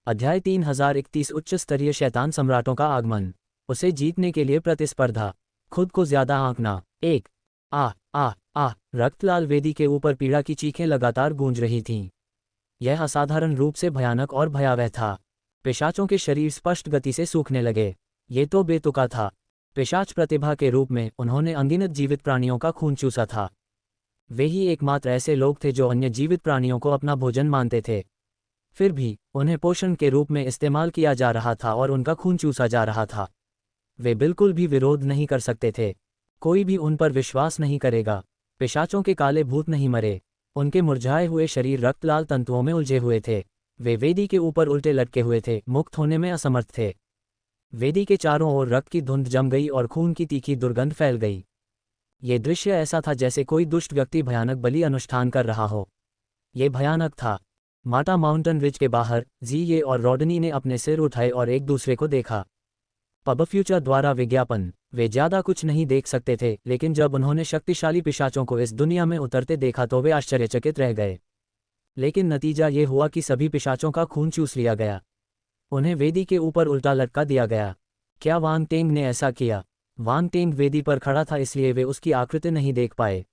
अध्याय 3031 उच्च स्तरीय शैतान सम्राटों का आगमन। उसे जीतने के लिए प्रतिस्पर्धा। खुद को ज्यादा आंकना। एक आ आ आ रक्तलाल वेदी के ऊपर पीड़ा की चीखें लगातार गूंज रही थीं। यह असाधारण रूप से भयानक और भयावह था। पिशाचों के शरीर स्पष्ट गति से सूखने लगे। ये तो बेतुका था। पिशाच प्रतिभा के रूप में उन्होंने अनगिनत जीवित प्राणियों का खून चूसा था। वे ही एकमात्र ऐसे लोग थे जो अन्य जीवित प्राणियों को अपना भोजन मानते थे। फिर भी उन्हें पोषण के रूप में इस्तेमाल किया जा रहा था और उनका खून चूसा जा रहा था। वे बिल्कुल भी विरोध नहीं कर सकते थे। कोई भी उन पर विश्वास नहीं करेगा। पिशाचों के काले भूत नहीं मरे। उनके मुरझाए हुए शरीर रक्तलाल तंतुओं में उलझे हुए थे। वे वेदी के ऊपर उल्टे लटके हुए थे, मुक्त होने में असमर्थ थे। वेदी के चारों ओर रक्त की धुंध जम गई और खून की तीखी दुर्गंध फैल गई। ये दृश्य ऐसा था जैसे कोई दुष्ट व्यक्ति भयानक बलि अनुष्ठान कर रहा हो। ये भयानक था। माटा माउंटेन रिज के बाहर जीये और रॉडनी ने अपने सिर उठाए और एक दूसरे को देखा। पब फ्यूचर द्वारा विज्ञापन। वे ज्यादा कुछ नहीं देख सकते थे, लेकिन जब उन्होंने शक्तिशाली पिशाचों को इस दुनिया में उतरते देखा तो वे आश्चर्यचकित रह गए। लेकिन नतीजा ये हुआ कि सभी पिशाचों का खून चूस लिया गया। उन्हें वेदी के ऊपर उल्टा लटका दिया गया। क्या वांग टेंग ने ऐसा किया? वांग टेंग वेदी पर खड़ा था, इसलिए वे उसकी आकृति नहीं देख पाए।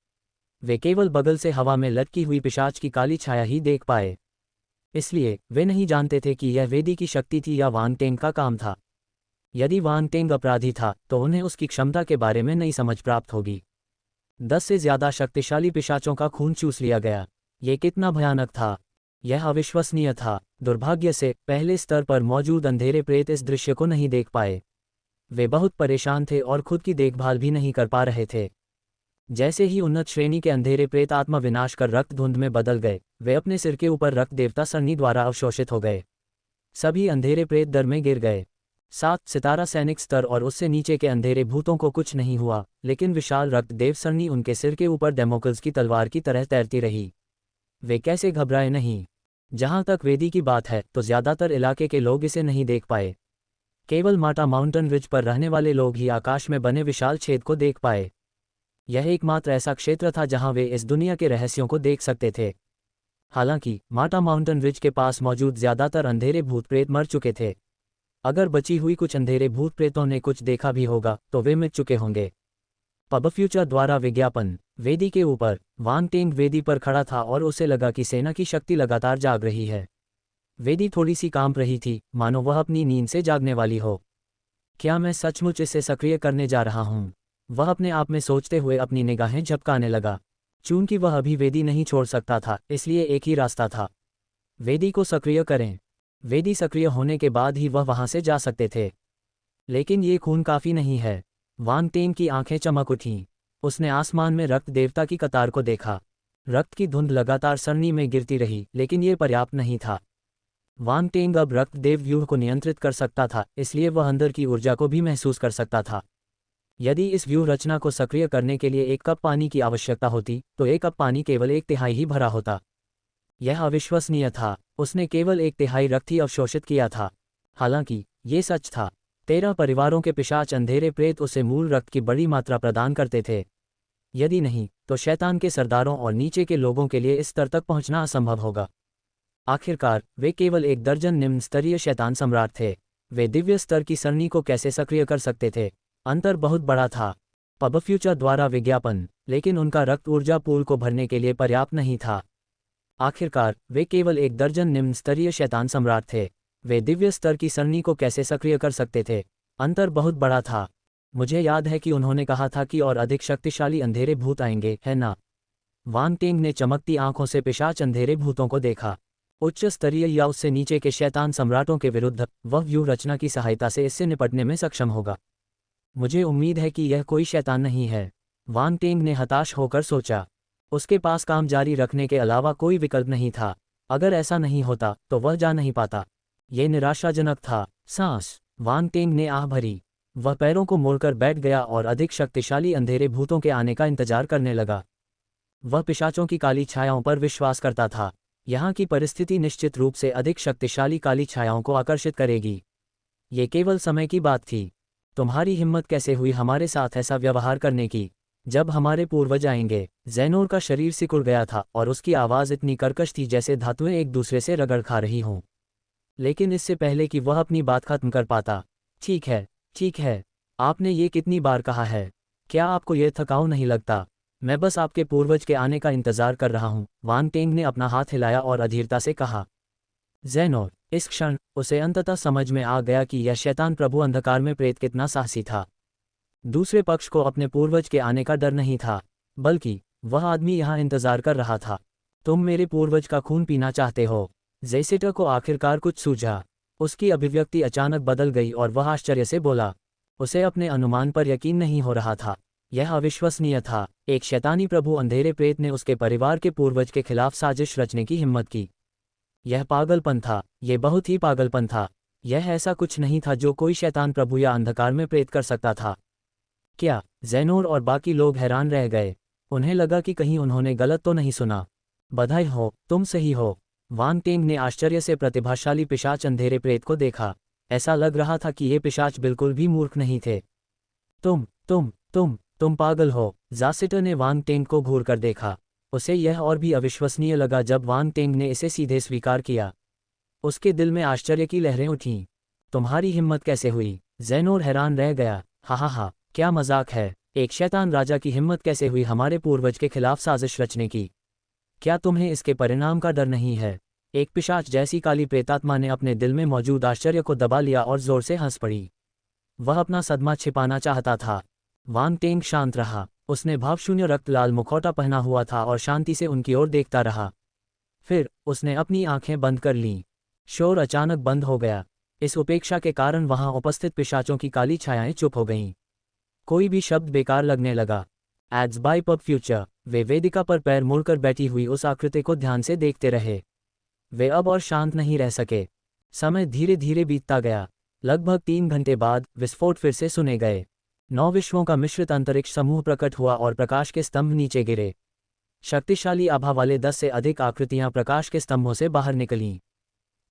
वे केवल बगल से हवा में लटकी हुई पिशाच की काली छाया ही देख पाए। इसलिए वे नहीं जानते थे कि यह वेदी की शक्ति थी या वांग टेंग का काम था। यदि वांग टेंग अपराधी था तो उन्हें उसकी क्षमता के बारे में नई समझ प्राप्त होगी। 10 से ज्यादा शक्तिशाली पिशाचों का खून चूस लिया गया। ये कितना भयानक था! यह अविश्वसनीय था। दुर्भाग्य से पहले स्तर पर मौजूद अंधेरे प्रेत इस दृश्य को नहीं देख पाए। वे बहुत परेशान थे और खुद की देखभाल भी नहीं कर पा रहे थे। जैसे ही उन्नत श्रेणी के अंधेरे प्रेत आत्मा विनाश कर रक्त धुंध में बदल गए, वे अपने सिर के ऊपर रक्त देवता सरनी द्वारा अवशोषित हो गए। सभी अंधेरे प्रेत डर में गिर गए। 7 सितारा सैनिक स्तर और उससे नीचे के अंधेरे भूतों को कुछ नहीं हुआ, लेकिन विशाल रक्त देव सरनी उनके सिर के ऊपर डेमोक्ल्स की तलवार की तरह तैरती रही। वे कैसे घबराए नहीं? जहां तक वेदी की बात है तो ज्यादातर इलाके के लोग इसे नहीं देख पाए। केवल माटा माउंटेन रिज पर रहने वाले लोग ही आकाश में बने विशाल छेद को देख पाए। यह एकमात्र ऐसा क्षेत्र था जहां वे इस दुनिया के रहस्यों को देख सकते थे। हालांकि माटा माउंटेन रिज के पास मौजूद ज्यादातर अंधेरे भूत प्रेत मर चुके थे। अगर बची हुई कुछ अंधेरे भूत प्रेतों ने कुछ देखा भी होगा तो वे मिट चुके होंगे। पब फ्यूचर द्वारा विज्ञापन। वेदी के ऊपर वांग टेंग वेदी पर खड़ा था और उसे लगा कि सेना की शक्ति लगातार जाग रही है। वेदी थोड़ी सी कांप रही थी, मानो वह अपनी नींद से जागने वाली हो। क्या मैं सचमुच इसे सक्रिय करने जा रहा हूं? वह अपने आप में सोचते हुए अपनी निगाहें झपकाने लगा। चूंकि वह अभी वेदी नहीं छोड़ सकता था, इसलिए एक ही रास्ता था। वेदी को सक्रिय करें। वेदी सक्रिय होने के बाद ही वह वहां से जा सकते थे। लेकिन ये खून काफी नहीं है। वांग टेंग की आंखें चमक उठीं। उसने आसमान में रक्त देवता की कतार को देखा। रक्त की धुंध लगातार सरनी में गिरती रही, लेकिन ये पर्याप्त नहीं था। वांग टेंग अब रक्त देव व्यूह को नियंत्रित कर सकता था, इसलिए वह अंदर की ऊर्जा को भी महसूस कर सकता था। यदि इस व्यूह रचना को सक्रिय करने के लिए 1 कप पानी की आवश्यकता होती तो 1 कप पानी केवल 1/3 ही भरा होता। यह अविश्वसनीय था। उसने केवल 1/3 रक्त ही अवशोषित किया था। हालांकि ये सच था। 13 परिवारों के पिशाच अंधेरे प्रेत उसे मूल रक्त की बड़ी मात्रा प्रदान करते थे। यदि नहीं तो शैतान के सरदारों और नीचे के लोगों के लिए इस स्तर तक पहुंचना असंभव होगा। आखिरकार वे केवल 1 दर्जन निम्न स्तरीय शैतान सम्राट थे। वे दिव्य स्तर की सरणी को कैसे सक्रिय कर सकते थे? अंतर बहुत बड़ा था। पब फ्यूचर द्वारा विज्ञापन। लेकिन उनका रक्त ऊर्जा पूल को भरने के लिए पर्याप्त नहीं था। आखिरकार वे केवल 1 दर्जन निम्न स्तरीय शैतान सम्राट थे। वे दिव्य स्तर की सरणी को कैसे सक्रिय कर सकते थे? अंतर बहुत बड़ा था। मुझे याद है कि उन्होंने कहा था कि और अधिक शक्तिशाली अंधेरे भूत आएंगे, है ना? वांग टेंग ने चमकती आंखों से पिशाच अंधेरे भूतों को देखा। उच्च स्तरीय या उससे नीचे के शैतान सम्राटों के विरुद्ध वह व्यूह रचना की सहायता से इससे निपटने में सक्षम होगा। मुझे उम्मीद है कि यह कोई शैतान नहीं है, वांग टेंग ने हताश होकर सोचा। उसके पास काम जारी रखने के अलावा कोई विकल्प नहीं था। अगर ऐसा नहीं होता तो वह जा नहीं पाता। यह निराशाजनक था। सांस। वांग टेंग ने आह भरी। वह पैरों को मोड़कर बैठ गया और अधिक शक्तिशाली अंधेरे भूतों के आने का इंतजार करने लगा। वह पिशाचों की काली छायाओं पर विश्वास करता था। यहाँ की परिस्थिति निश्चित रूप से अधिक शक्तिशाली काली छायाओं को आकर्षित करेगी। ये केवल समय की बात थी। तुम्हारी हिम्मत कैसे हुई हमारे साथ ऐसा व्यवहार करने की? जब हमारे पूर्वज आएंगे? ज़ैनोर का शरीर सिकुड़ गया था और उसकी आवाज़ इतनी कर्कश थी जैसे धातुएं एक दूसरे से रगड़ खा रही हों। लेकिन इससे पहले कि वह अपनी बात खत्म कर पाता, ठीक है, आपने ये कितनी बार कहा है? क्या आपको ये थकाऊ नहीं लगता? मैं बस आपके पूर्वज के आने का इंतजार कर रहा हूँ, वांग टेंग ने अपना हाथ हिलाया और अधीरता से कहा। ज़ेनोर, इस क्षण उसे अंततः समझ में आ गया कि यह शैतान प्रभु अंधकार में प्रेत कितना साहसी था। दूसरे पक्ष को अपने पूर्वज के आने का डर नहीं था, बल्कि वह आदमी यहाँ इंतजार कर रहा था। तुम मेरे पूर्वज का खून पीना चाहते हो? जेसिटा को आखिरकार कुछ सूझा। उसकी अभिव्यक्ति अचानक बदल गई और वह आश्चर्य से बोला। उसे अपने अनुमान पर यकीन नहीं हो रहा था। यह अविश्वसनीय था। एक शैतानी प्रभु अंधेरे प्रेत ने उसके परिवार के पूर्वज के खिलाफ साजिश रचने की हिम्मत की। यह पागलपन था, ये बहुत ही पागलपन था। यह ऐसा कुछ नहीं था जो कोई शैतान प्रभु या अंधकार में प्रेत कर सकता था। क्या? ज़ेनोर और बाकी लोग हैरान रह गए। उन्हें लगा कि कहीं उन्होंने गलत तो नहीं सुना। बधाई हो, तुम सही हो। वांग टेंग ने आश्चर्य से प्रतिभाशाली पिशाच अंधेरे प्रेत को देखा। ऐसा लग रहा था कि ये पिशाच बिल्कुल भी मूर्ख नहीं थे। तुम पागल हो। जासिटर ने वांग टेंग को घूर कर देखा। उसे यह और भी अविश्वसनीय लगा जब वांग टेंग ने इसे सीधे स्वीकार किया। उसके दिल में आश्चर्य की लहरें उठीं। तुम्हारी हिम्मत कैसे हुई? ज़ेनोर हैरान रह गया। हा, क्या मजाक है? एक शैतान राजा की हिम्मत कैसे हुई हमारे पूर्वज के खिलाफ साजिश रचने की? क्या तुम्हें इसके परिणाम का डर नहीं है? एक पिशाच जैसी काली प्रेतात्मा ने अपने दिल में मौजूद आश्चर्य को दबा लिया और जोर से हंस पड़ी। वह अपना सदमा छिपाना चाहता था। वांग टेंग शांत रहा। उसने भावशून्य रक्त लाल मुखौटा पहना हुआ था और शांति से उनकी ओर देखता रहा। फिर उसने अपनी आंखें बंद कर लीं। शोर अचानक बंद हो गया। इस उपेक्षा के कारण वहां उपस्थित पिशाचों की काली छायाएं चुप हो गईं। कोई भी शब्द बेकार लगने लगा। Ads by pub future. वे वेदिका पर पैर मुड़कर बैठी हुई उस आकृति को ध्यान से देखते रहे। वे अब और शांत नहीं रह सके। समय धीरे धीरे बीतता गया। लगभग 3 घंटे बाद विस्फोट फिर से सुने गए। 9 विश्वों का मिश्रित अंतरिक्ष समूह प्रकट हुआ और प्रकाश के स्तंभ नीचे गिरे। शक्तिशाली आभा वाले 10 से अधिक आकृतियां प्रकाश के स्तंभों से बाहर निकलीं।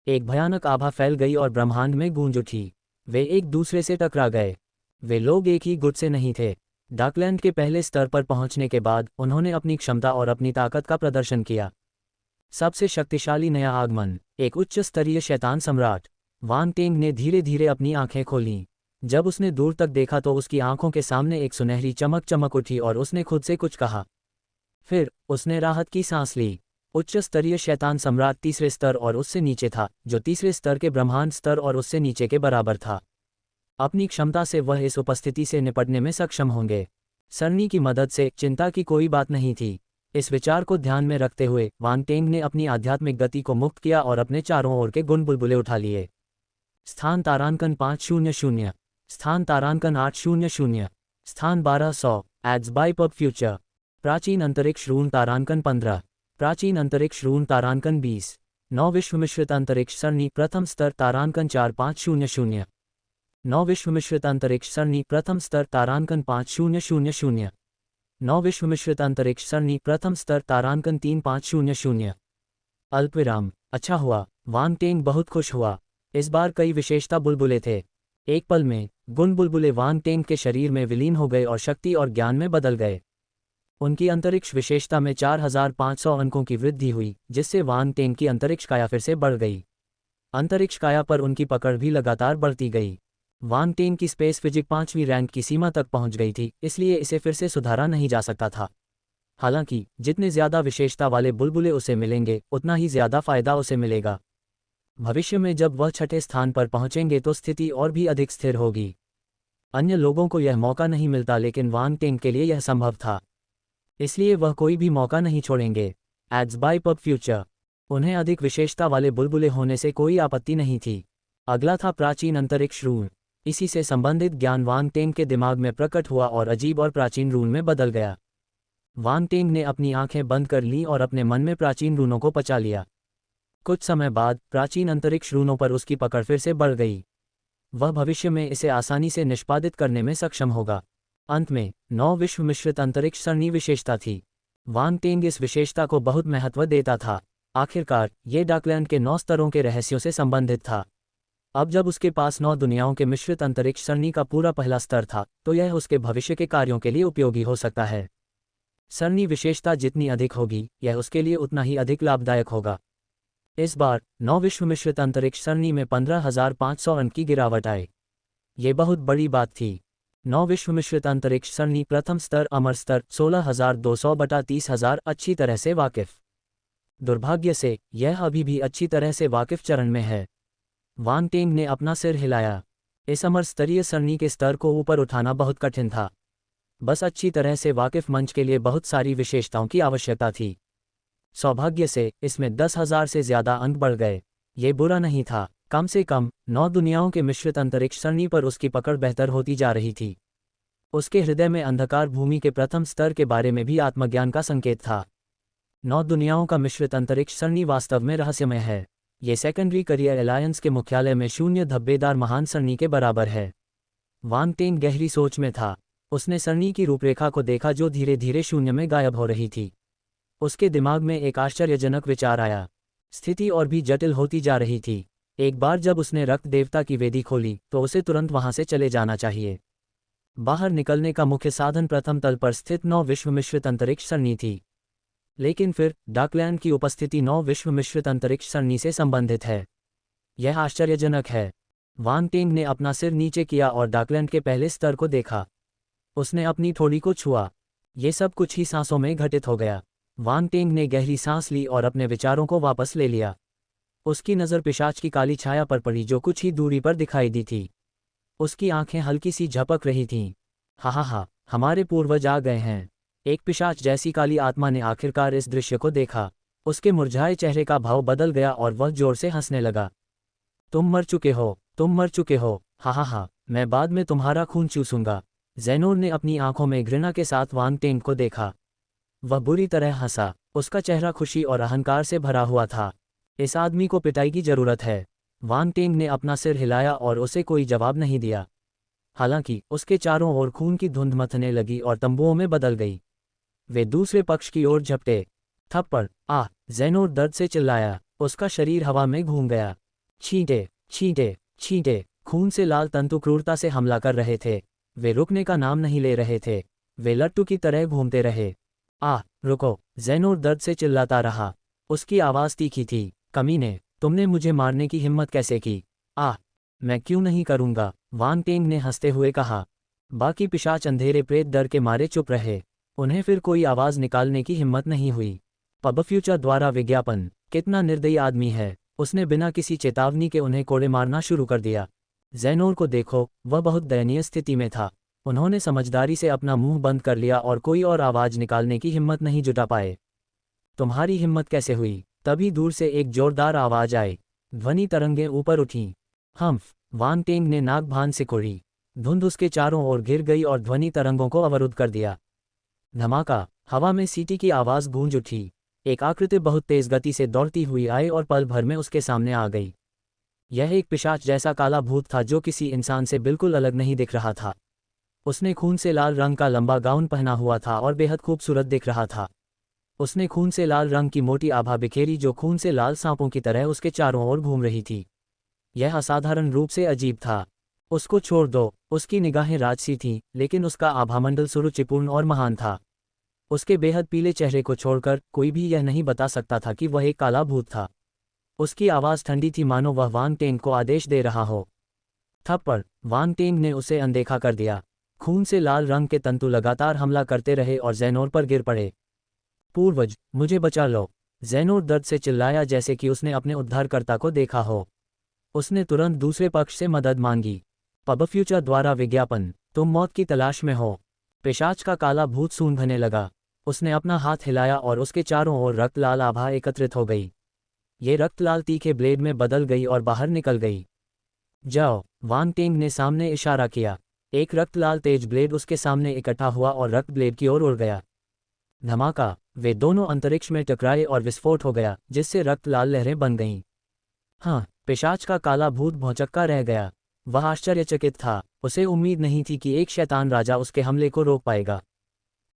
एक भयानक आभा फैल गई और ब्रह्मांड में गूंज उठी। वे एक दूसरे से टकरा गए। वे लोग एक ही गुट से नहीं थे। डार्कलैंड के पहले स्तर पर पहुंचने के बाद उन्होंने अपनी क्षमता और अपनी ताकत का प्रदर्शन किया। सबसे शक्तिशाली नया आगमन, एक उच्च स्तरीय शैतान सम्राट। वांग टेंग ने धीरे धीरे अपनी आंखें खोलीं। जब उसने दूर तक देखा तो उसकी आंखों के सामने एक सुनहरी चमक चमक उठी और उसने खुद से कुछ कहा। फिर उसने राहत की सांस ली। उच्च स्तरीय शैतान सम्राट तीसरे स्तर और उससे नीचे था, जो तीसरे स्तर के ब्रह्मांड स्तर और उससे नीचे के बराबर था। अपनी क्षमता से वह इस उपस्थिति से निपटने में सक्षम होंगे। सरनी की मदद से चिंता की कोई बात नहीं थी। इस विचार को ध्यान में रखते हुए वांग टेंग ने अपनी आध्यात्मिक गति को मुक्त किया और अपने चारों ओर के गुण बुलबुले उठा लिए। स्थान तारांकन 500, स्थान तारांकन 800, स्थान 1200। Ads by pub future. प्राचीन अंतरिक्ष रून तारांकन 15, प्राचीन अंतरिक्ष रून तारांकन 20। 9 विश्व मिश्रित अंतरिक्ष सरणी प्रथम स्तर तारांकन 4500। 9 विश्व मिश्रित अंतरिक्ष सरणी प्रथम स्तर तारांकन 5000। 9 विश्व मिश्रित अंतरिक्ष सरणी प्रथम स्तर तारांकन 3500। अल्पविराम। अच्छा हुआ। वांग टेंग बहुत खुश हुआ। इस बार कई विशेषता बुलबुले थे। एक पल में गुण बुलबुले वांग टेंग के शरीर में विलीन हो गए और शक्ति और ज्ञान में बदल गए। उनकी अंतरिक्ष विशेषता में 4500 अंकों की वृद्धि हुई, जिससे वांग टेंग की अंतरिक्ष काया फिर से बढ़ गई। अंतरिक्ष काया पर उनकी पकड़ भी लगातार बढ़ती गई। वांग टेंग की स्पेस फिजिक 5वीं रैंक की सीमा तक पहुंच गई थी, इसलिए इसे फिर से सुधारा नहीं जा सकता था। हालांकि जितने ज्यादा विशेषता वाले बुलबुले उसे मिलेंगे, उतना ही ज्यादा फायदा उसे मिलेगा। भविष्य में जब वह छठे स्थान पर पहुंचेंगे तो स्थिति और भी अधिक स्थिर होगी। अन्य लोगों को यह मौका नहीं मिलता, लेकिन वांग टेंग के लिए यह संभव था, इसलिए वह कोई भी मौका नहीं छोड़ेंगे। Ads by pub future. उन्हें अधिक विशेषता वाले बुलबुले होने से कोई आपत्ति नहीं थी। अगला था प्राचीन अंतरिक्ष रून। इसी से संबंधित ज्ञान वांग टेंग के दिमाग में प्रकट हुआ और अजीब और प्राचीन रून में बदल गया। वांग टेंग ने अपनी आंखें बंद कर लीं और अपने मन में प्राचीन रूनों को पचा लिया। कुछ समय बाद प्राचीन अंतरिक्ष रूनों पर उसकी पकड़ फिर से बढ़ गई। वह भविष्य में इसे आसानी से निष्पादित करने में सक्षम होगा। अंत में 9 विश्व मिश्रित अंतरिक्ष सरणी विशेषता थी। वांग टेंग इस विशेषता को बहुत महत्व देता था। आखिरकार ये डार्कलैंड के 9 स्तरों के रहस्यों से संबंधित था। अब जब उसके पास 9 दुनियाओं के मिश्रित अंतरिक्ष सरणी का पूरा पहला स्तर था, तो यह उसके भविष्य के कार्यों के लिए उपयोगी हो सकता है। सरणी विशेषता जितनी अधिक होगी, यह उसके लिए उतना ही अधिक लाभदायक होगा। इस बार 9 विश्व मिश्रित अंतरिक्ष सरणी में 15,500 अंक की गिरावट आई। ये बहुत बड़ी बात थी। 9 विश्व मिश्रित अंतरिक्ष सरणी प्रथम स्तर अमर स्तर 16,200 बटा 30,000 अच्छी तरह से वाकिफ। दुर्भाग्य से यह अभी भी अच्छी तरह से वाकिफ चरण में है। वान टेंग ने अपना सिर हिलाया। इस अमर स्तरीय सरणी के स्तर को ऊपर उठाना बहुत कठिन था। बस अच्छी तरह से वाकिफ मंच के लिए बहुत सारी विशेषताओं की आवश्यकता थी। सौभाग्य से इसमें 10,000 से ज़्यादा अंक बढ़ गए। ये बुरा नहीं था। कम से कम 9 दुनियाओं के मिश्रित अंतरिक्ष सरणी पर उसकी पकड़ बेहतर होती जा रही थी। उसके हृदय में अंधकार भूमि के प्रथम स्तर के बारे में भी आत्मज्ञान का संकेत था। 9 दुनियाओं का मिश्रित अंतरिक्ष सरणी वास्तव में रहस्यमय है। ये सेकेंडरी करियर अलायंस के मुख्यालय में शून्य धब्बेदार महान सरणी के बराबर है। वान टेंग गहरी सोच में था। उसने सरणी की रूपरेखा को देखा जो धीरे धीरे शून्य में गायब हो रही थी। उसके दिमाग में एक आश्चर्यजनक विचार आया। स्थिति और भी जटिल होती जा रही थी। एक बार जब उसने रक्त देवता की वेदी खोली तो उसे तुरंत वहां से चले जाना चाहिए। बाहर निकलने का मुख्य साधन प्रथम तल पर स्थित 9 विश्व मिश्रित अंतरिक्ष सरणी थी। लेकिन फिर डाकलैंड की उपस्थिति 9 विश्व मिश्रित अंतरिक्ष सरणी से संबंधित है। यह आश्चर्यजनक है। वान टेंग ने अपना सिर नीचे किया और डाकलैंड के पहले स्तर को देखा। उसने अपनी थोड़ी को छुआ। ये सब कुछ ही सांसों में घटित हो गया। वान टेंग ने गहरी सांस ली और अपने विचारों को वापस ले लिया। उसकी नज़र पिशाच की काली छाया पर पड़ी जो कुछ ही दूरी पर दिखाई दी थी। उसकी आंखें हल्की सी झपक रही थीं। हा, हमारे पूर्वज आ गए हैं। एक पिशाच जैसी काली आत्मा ने आखिरकार इस दृश्य को देखा। उसके मुरझाए चेहरे का भाव बदल गया और वह जोर से हंसने लगा। तुम मर चुके हो, तुम मर चुके हो। हा, मैं बाद में तुम्हारा खून चूसूंगा। ज़ेनोर ने अपनी आंखों में घृणा के साथ वान टेंग को देखा। वह बुरी तरह हंसा। उसका चेहरा खुशी और अहंकार से भरा हुआ था। इस आदमी को पिटाई की जरूरत है। वान टेंग ने अपना सिर हिलाया और उसे कोई जवाब नहीं दिया। हालांकि उसके चारों ओर खून की धुंध मथने लगी और तंबुओं में बदल गई। वे दूसरे पक्ष की ओर झपटे। थप्पड़! ज़ेनोर दर्द से चिल्लाया। उसका शरीर हवा में घूम गया। छींटे, छींटे, छींटे। खून से लाल तंतु क्रूरता से हमला कर रहे थे। वे रुकने का नाम नहीं ले रहे थे। वे लट्टू की तरह घूमते रहे। रुको! ज़ेनोर दर्द से चिल्लाता रहा। उसकी आवाज़ तीखी थी। कमीने, तुमने मुझे मारने की हिम्मत कैसे की? मैं क्यों नहीं करूंगा, वान टेंग ने हंसते हुए कहा। बाकी पिशाच अंधेरे प्रेत डर के मारे चुप रहे। उन्हें फिर कोई आवाज़ निकालने की हिम्मत नहीं हुई। पब फ्यूचर द्वारा विज्ञापन, कितना निर्दयी आदमी है। उसने बिना किसी चेतावनी के उन्हें कोड़े मारना शुरू कर दिया। ज़ेनोर को देखो, वह बहुत दयनीय स्थिति में था। उन्होंने समझदारी से अपना मुंह बंद कर लिया और कोई और आवाज़ निकालने की हिम्मत नहीं जुटा पाए। तुम्हारी हिम्मत कैसे हुई? तभी दूर से एक जोरदार आवाज़ आई। ध्वनि तरंगें ऊपर उठीं। हम्फ! वान टेंग ने नाक भान सिकोड़ी। धुंध उसके चारों ओर घिर गई और ध्वनि तरंगों को अवरुद्ध कर दिया। धमाका! हवा में सीटी की आवाज़ गूंज उठी। एक आकृति बहुत तेज गति से दौड़ती हुई आई और पल भर में उसके सामने आ गई। यह एक पिशाच जैसा काला भूत था जो किसी इंसान से बिल्कुल अलग नहीं दिख रहा था। उसने खून से लाल रंग का लंबा गाउन पहना हुआ था और बेहद खूबसूरत दिख रहा था। उसने खून से लाल रंग की मोटी आभा बिखेरी जो खून से लाल सांपों की तरह उसके चारों ओर घूम रही थी। यह असाधारण रूप से अजीब था। उसको छोड़ दो। उसकी निगाहें राजसी थीं, लेकिन उसका आभामंडल सुरुचिपूर्ण और महान था। उसके बेहद पीले चेहरे को छोड़कर कोई भी यह नहीं बता सकता था कि वह एक काला भूत था। उसकी आवाज़ ठंडी थी मानो वह वान टेंग को आदेश दे रहा हो। थप्पड़! वान टेंग ने उसे अनदेखा कर दिया। खून से लाल रंग के तंतु लगातार हमला करते रहे और ज़ेनोर पर गिर पड़े। पूर्वज, मुझे बचा लो! ज़ेनोर दर्द से चिल्लाया जैसे कि उसने अपने उद्धारकर्ता को देखा हो। उसने तुरंत दूसरे पक्ष से मदद मांगी। पब फ्यूचर द्वारा विज्ञापन, तुम मौत की तलाश में हो। पिशाच का काला भूत सूंघने लगा। उसने अपना हाथ हिलाया और उसके चारों ओर रक्तलाल आभा एकत्रित हो गई। ये रक्तलाल तीखे ब्लेड में बदल गई और बाहर निकल गई। जाओ! वान टेंग ने सामने इशारा किया। एक रक्तलाल तेज ब्लेड उसके सामने इकट्ठा हुआ और रक्त ब्लेड की ओर उड़ गया। धमाका! वे दोनों अंतरिक्ष में टकराए और विस्फोट हो गया, जिससे रक्तलाल लहरें बन गईं। पिशाच का काला भूत भौचक्का रह गया। वह आश्चर्यचकित था। उसे उम्मीद नहीं थी कि एक शैतान राजा उसके हमले को रोक पाएगा।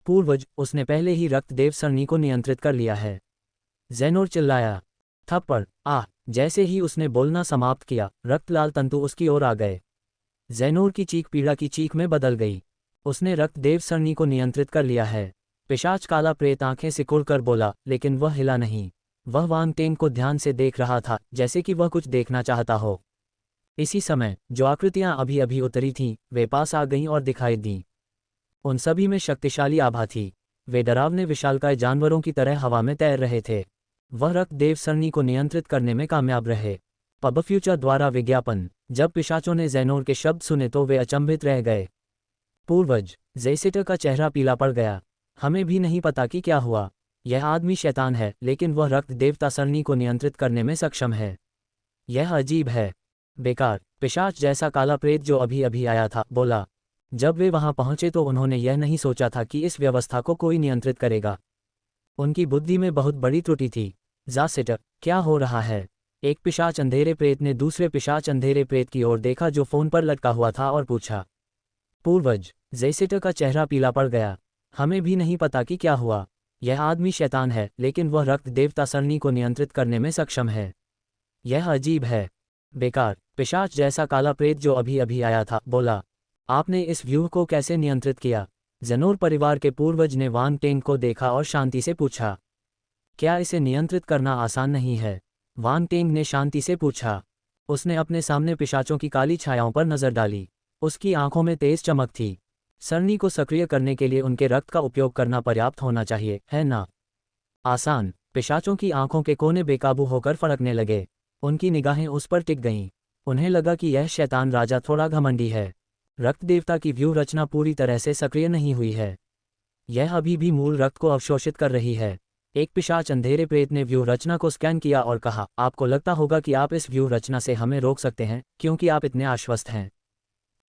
पूर्वज, उसने पहले ही रक्तदेव सरणी को नियंत्रित कर लिया है। ज़ेनोर चिल्लाया। थप्पड़! जैसे ही उसने बोलना समाप्त किया, रक्तलाल तंतु उसकी ओर आ गए। ज़ेनोर की चीख पीड़ा की चीख में बदल गई। उसने रक्तदेव सरणी को नियंत्रित कर लिया है। पिशाच काला प्रेत आंखें सिकुड़कर बोला, लेकिन वह हिला नहीं। वह वांग टेंग को ध्यान से देख रहा था, जैसे कि वह कुछ देखना चाहता हो। इसी समय जो आकृतियां अभी अभी उतरी थीं, वे पास आ गईं और दिखाई दीं। उन सभी में शक्तिशाली आभा थी। वे डरावने विशालकाय जानवरों की तरह हवा में तैर रहे थे। वह रक्त देव सरनी को नियंत्रित करने में कामयाब रहे। पब फ्यूचर द्वारा विज्ञापन। जब पिशाचों ने ज़ेनोर के शब्द सुने तो वे अचंभित रह गए। पूर्वज। ज़ेसिटर का चेहरा पीला पड़ गया। हमें भी नहीं पता कि क्या हुआ। यह आदमी शैतान है, लेकिन वह रक्त देवता सरनी को नियंत्रित करने में सक्षम है। यह अजीब है। बेकार। पिशाच जैसा काला प्रेत जो अभी अभी आया था, बोला। जब वे वहां पहुंचे तो उन्होंने यह नहीं सोचा था कि इस व्यवस्था को कोई नियंत्रित करेगा। उनकी बुद्धि में बहुत बड़ी त्रुटि थी। ज़ेसिटर, क्या हो रहा है? एक पिशाच अंधेरे प्रेत ने दूसरे पिशाच अंधेरे प्रेत की ओर देखा जो फोन पर लटका हुआ था और पूछा। पूर्वज। ज़ेसिटर का चेहरा पीला पड़ गया। हमें भी नहीं पता कि क्या हुआ। यह आदमी शैतान है, लेकिन वह रक्त देवता सरनी को नियंत्रित करने में सक्षम है। यह अजीब है। बेकार। पिशाच जैसा काला प्रेत जो अभी अभी आया था, बोला। आपने इस व्यूह को कैसे नियंत्रित किया? ज़ेनोर परिवार के पूर्वज ने वांग टेंग को देखा और शांति से पूछा। क्या इसे नियंत्रित करना आसान नहीं है? वांग टेंग ने शांति से पूछा। उसने अपने सामने पिशाचों की काली छायाओं पर नजर डाली। उसकी आंखों में तेज चमक थी। सरनी को सक्रिय करने के लिए उनके रक्त का उपयोग करना पर्याप्त होना चाहिए, है ना? आसान। पिशाचों की आंखों के कोने बेकाबू होकर फड़कने लगे। उनकी निगाहें उस पर टिक गईं। उन्हें लगा कि यह शैतान राजा थोड़ा घमंडी है। रक्त देवता की व्यूह रचना पूरी तरह से सक्रिय नहीं हुई है। यह अभी भी मूल रक्त को अवशोषित कर रही है। एक पिशाच अंधेरे प्रेत ने व्यूह रचना को स्कैन किया और कहा, आपको लगता होगा कि आप इस व्यूह रचना से हमें रोक सकते हैं, क्योंकि आप इतने आश्वस्त हैं।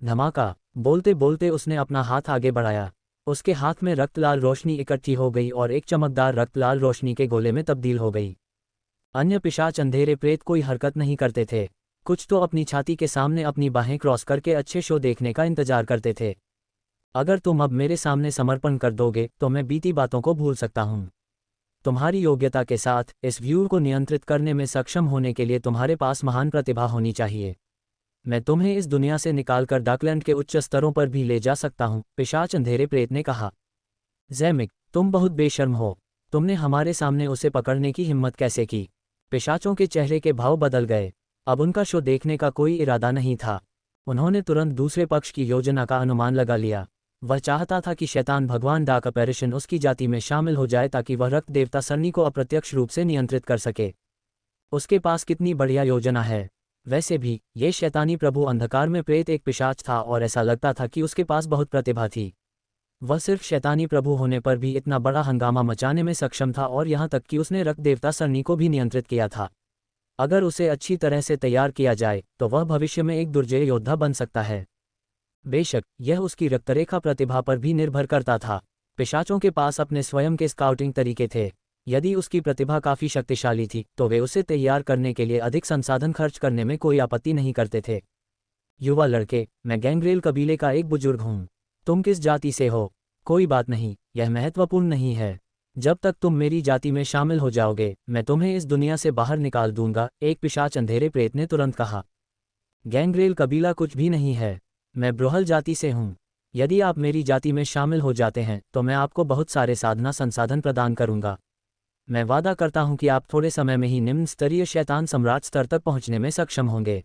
धमाका। बोलते बोलते उसने अपना हाथ आगे बढ़ाया। उसके हाथ में रक्तलाल रोशनी इकट्ठी हो गई और एक चमकदार रक्तलाल रोशनी के गोले में तब्दील हो गई। अन्य पिशाच अंधेरे प्रेत कोई हरकत नहीं करते थे। कुछ तो अपनी छाती के सामने अपनी बाहें क्रॉस करके अच्छे शो देखने का इंतजार करते थे। अगर तुम अब मेरे सामने समर्पण कर दोगे तो मैं बीती बातों को भूल सकता हूँ। तुम्हारी योग्यता के साथ इस व्यूह को नियंत्रित करने में सक्षम होने के लिए तुम्हारे पास महान प्रतिभा होनी चाहिए। मैं तुम्हें इस दुनिया से निकालकर डार्कलैंड के उच्च स्तरों पर भी ले जा सकता हूँ, पिशाच अंधेरे प्रेत ने कहा। ज़ैमिक, तुम बहुत बेशर्म हो। तुमने हमारे सामने उसे पकड़ने की हिम्मत कैसे की? पिशाचों के चेहरे के भाव बदल गए। अब उनका शो देखने का कोई इरादा नहीं था। उन्होंने तुरंत दूसरे पक्ष की योजना का अनुमान लगा लिया। वह चाहता था कि शैतान भगवान डार्क अपैरिशन उसकी जाति में शामिल हो जाए ताकि वह रक्त देवता सरनी को अप्रत्यक्ष रूप से नियंत्रित कर सके। उसके पास कितनी बढ़िया योजना है। वैसे भी ये शैतानी प्रभु अंधकार में प्रेत एक पिशाच था और ऐसा लगता था कि उसके पास बहुत प्रतिभा थी। वह सिर्फ शैतानी प्रभु होने पर भी इतना बड़ा हंगामा मचाने में सक्षम था और यहाँ तक कि उसने रक्त देवता सरनी को भी नियंत्रित किया था। अगर उसे अच्छी तरह से तैयार किया जाए तो वह भविष्य में एक दुर्जय योद्धा बन सकता है। बेशक यह उसकी रक्तरेखा प्रतिभा पर भी निर्भर करता था। पिशाचों के पास अपने स्वयं के स्काउटिंग तरीके थे। यदि उसकी प्रतिभा काफ़ी शक्तिशाली थी तो वे उसे तैयार करने के लिए अधिक संसाधन खर्च करने में कोई आपत्ति नहीं करते थे। युवा लड़के, मैं गैंग्रेल कबीले का एक बुजुर्ग हूँ। तुम किस जाति से हो? कोई बात नहीं, यह महत्वपूर्ण नहीं है। जब तक तुम मेरी जाति में शामिल हो जाओगे, मैं तुम्हें इस दुनिया से बाहर निकाल दूंगा, एक पिशाच अंधेरे प्रेत ने तुरंत कहा। गैंग्रेल कबीला कुछ भी नहीं है। मैं ब्रोहल जाति से हूँ। यदि आप मेरी जाति में शामिल हो जाते हैं तो मैं आपको बहुत सारे साधना संसाधन प्रदान करूंगा। मैं वादा करता हूं कि आप थोड़े समय में ही निम्न स्तरीय शैतान सम्राट स्तर तक पहुंचने में सक्षम होंगे।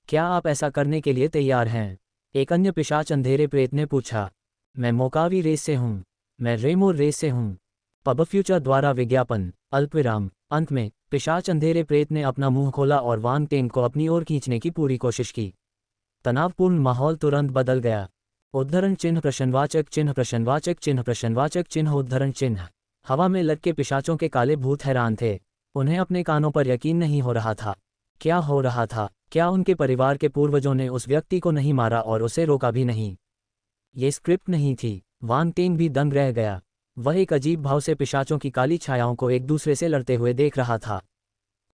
क्या आप ऐसा करने के लिए तैयार हैं? एक अन्य पिशाच अंधेरे प्रेत ने पूछा। मैं मोकावी रेस से हूं। मैं रेमोर रेस से हूं। पब फ्यूचर द्वारा विज्ञापन। अल्पविराम। अंत में पिशाच अंधेरे प्रेत ने अपना मुंह खोला और वांग टेंग को अपनी ओर खींचने की पूरी कोशिश की। तनावपूर्ण माहौल तुरंत बदल गया। उद्धरण चिन्ह प्रश्नवाचक चिन्ह प्रश्नवाचक चिन्ह प्रश्नवाचक चिन्ह उद्धरण चिन्ह। हवा में लटके पिशाचों के काले भूत हैरान थे। उन्हें अपने कानों पर यकीन नहीं हो रहा था। क्या हो रहा था? क्या उनके परिवार के पूर्वजों ने उस व्यक्ति को नहीं मारा और उसे रोका भी नहीं? ये स्क्रिप्ट नहीं थी। वांग टेंग भी दंग रह गया। वह एक अजीब भाव से पिशाचों की काली छायाओं को एक दूसरे से लड़ते हुए देख रहा था।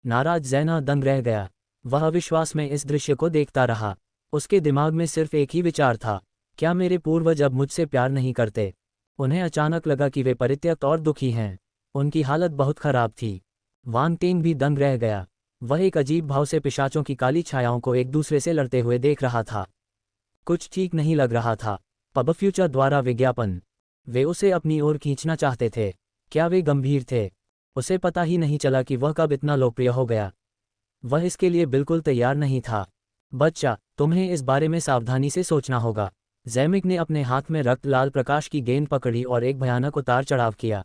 नाराज ज़ैना दंग रह गया। वह अविश्वास में इस दृश्य को देखता रहा। उसके दिमाग में सिर्फ एक ही विचार था, क्या मेरे पूर्वज अब मुझसे प्यार नहीं करते? उन्हें अचानक लगा कि वे परित्यक्त और दुखी हैं। उनकी हालत बहुत खराब थी। वांग टेंग भी दंग रह गया। वह एक अजीब भाव से पिशाचों की काली छायाओं को एक दूसरे से लड़ते हुए देख रहा था। कुछ ठीक नहीं लग रहा था। पब फ्यूचर द्वारा विज्ञापन। वे उसे अपनी ओर खींचना चाहते थे। क्या वे गंभीर थे? उसे पता ही नहीं चला कि वह कब इतना लोकप्रिय हो गया। वह इसके लिए बिल्कुल तैयार नहीं था। बच्चा, तुम्हें इस बारे में सावधानी से सोचना होगा। ज़ैमिक ने अपने हाथ में रक्त लाल प्रकाश की गेंद पकड़ी और एक भयानक उतार चढ़ाव किया।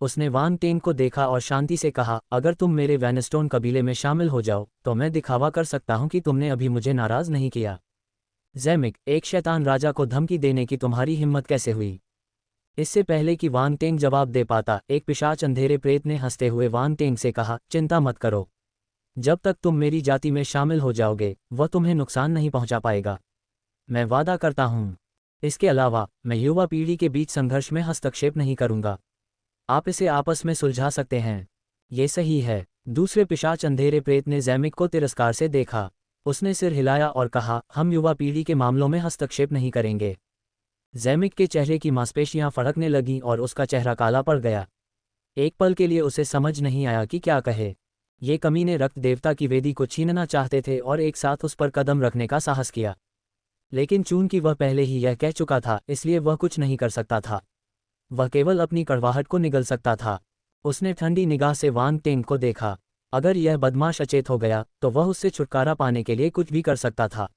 उसने वान टेंग को देखा और शांति से कहा, अगर तुम मेरे वैनस्टोन कबीले में शामिल हो जाओ तो मैं दिखावा कर सकता हूं कि तुमने अभी मुझे नाराज नहीं किया। ज़ैमिक, एक शैतान राजा को धमकी देने की तुम्हारी हिम्मत कैसे हुई? इससे पहले कि वान टेंग जवाब दे पाता, एक पिशाच अंधेरे प्रेत ने हंसते हुए वान टेंग से कहा, चिंता मत करो। जब तक तुम मेरी जाति में शामिल हो जाओगे वह तुम्हें नुकसान नहीं पहुंचा पाएगा। मैं वादा करता हूं। इसके अलावा मैं युवा पीढ़ी के बीच संघर्ष में हस्तक्षेप नहीं करूंगा। आप इसे आपस में सुलझा सकते हैं। ये सही है। दूसरे पिशाच अंधेरे प्रेत ने ज़ैमिक को तिरस्कार से देखा। उसने सिर हिलाया और कहा, हम युवा पीढ़ी के मामलों में हस्तक्षेप नहीं करेंगे। ज़ैमिक के चेहरे की मांसपेशियां फड़कने लगीं और उसका चेहरा काला पड़ गया। एक पल के लिए उसे समझ नहीं आया कि क्या कहे। ये कमीने रक्त देवता की वेदी को छीनना चाहते थे और एक साथ उस पर कदम रखने का साहस किया। लेकिन चूंकि वह पहले ही यह कह चुका था, इसलिए वह कुछ नहीं कर सकता था। वह केवल अपनी कड़वाहट को निगल सकता था। उसने ठंडी निगाह से वान टेंग को देखा। अगर यह बदमाश अचेत हो गया तो वह उससे छुटकारा पाने के लिए कुछ भी कर सकता था।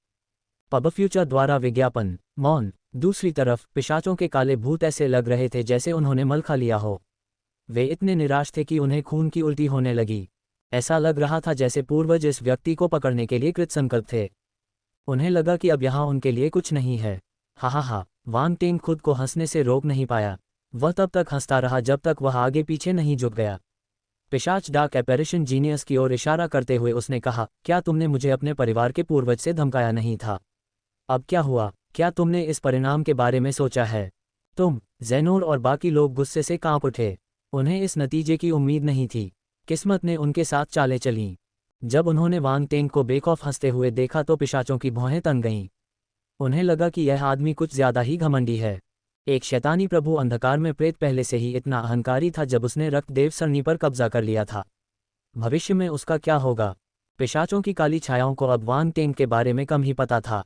पब फ्यूचर द्वारा विज्ञापन। मौन। दूसरी तरफ पिशाचों के काले भूत ऐसे लग रहे थे जैसे उन्होंने मल खा लिया हो। वे इतने निराश थे कि उन्हें खून की उल्टी होने लगी। ऐसा लग रहा था जैसे पूर्वज इस व्यक्ति को पकड़ने के लिए कृतसंकल्प थे। उन्हें लगा कि अब यहाँ उनके लिए कुछ नहीं है। हा हा हा। वान टेंग खुद को हंसने से रोक नहीं पाया। वह तब तक हंसता रहा जब तक वह आगे पीछे नहीं झुक गया। पिशाच डार्क एपेरिशन जीनियस की ओर इशारा करते हुए उसने कहा, क्या तुमने मुझे अपने परिवार के पूर्वज से धमकाया नहीं था? अब क्या हुआ? क्या तुमने इस परिणाम के बारे में सोचा है? तुम, ज़ेनोर और बाकी लोग गुस्से से कांप उठे। उन्हें इस नतीजे की उम्मीद नहीं थी। किस्मत ने उनके साथ चालें चलीं। जब उन्होंने वान टेंग को बेखौफ हंसते हुए देखा तो पिशाचों की भौहें तन गईं। उन्हें लगा कि यह आदमी कुछ ज्यादा ही घमंडी है। एक शैतानी प्रभु अंधकार में प्रेत पहले से ही इतना अहंकारी था जब उसने रक्तदेव सरणी पर कब्जा कर लिया था। भविष्य में उसका क्या होगा? पिशाचों की काली छायाओं को अब वान टेंग के बारे में कम ही पता था।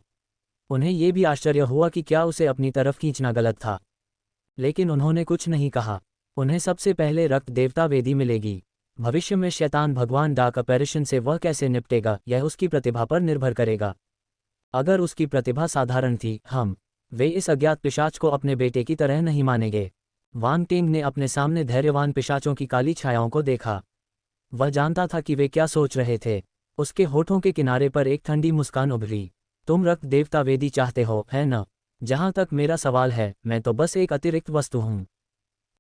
उन्हें यह भी आश्चर्य हुआ कि क्या उसे अपनी तरफ खींचना गलत था। लेकिन उन्होंने कुछ नहीं कहा। उन्हें सबसे पहले रक्त देवता वेदी मिलेगी। भविष्य में शैतान भगवान डार्क अपैरिशन से वह कैसे निपटेगा यह उसकी प्रतिभा पर निर्भर करेगा। अगर उसकी प्रतिभा साधारण थी, वे इस अज्ञात पिशाच को अपने बेटे की तरह नहीं मानेंगे। वान टेंग ने अपने सामने धैर्यवान पिशाचों की काली छायाओं को देखा। वह जानता था कि वे क्या सोच रहे थे। उसके होठों के किनारे पर एक ठंडी मुस्कान उभरी। तुम रक्त देवता वेदी चाहते हो, है न? जहां तक मेरा सवाल है, मैं तो बस एक अतिरिक्त वस्तु हूं।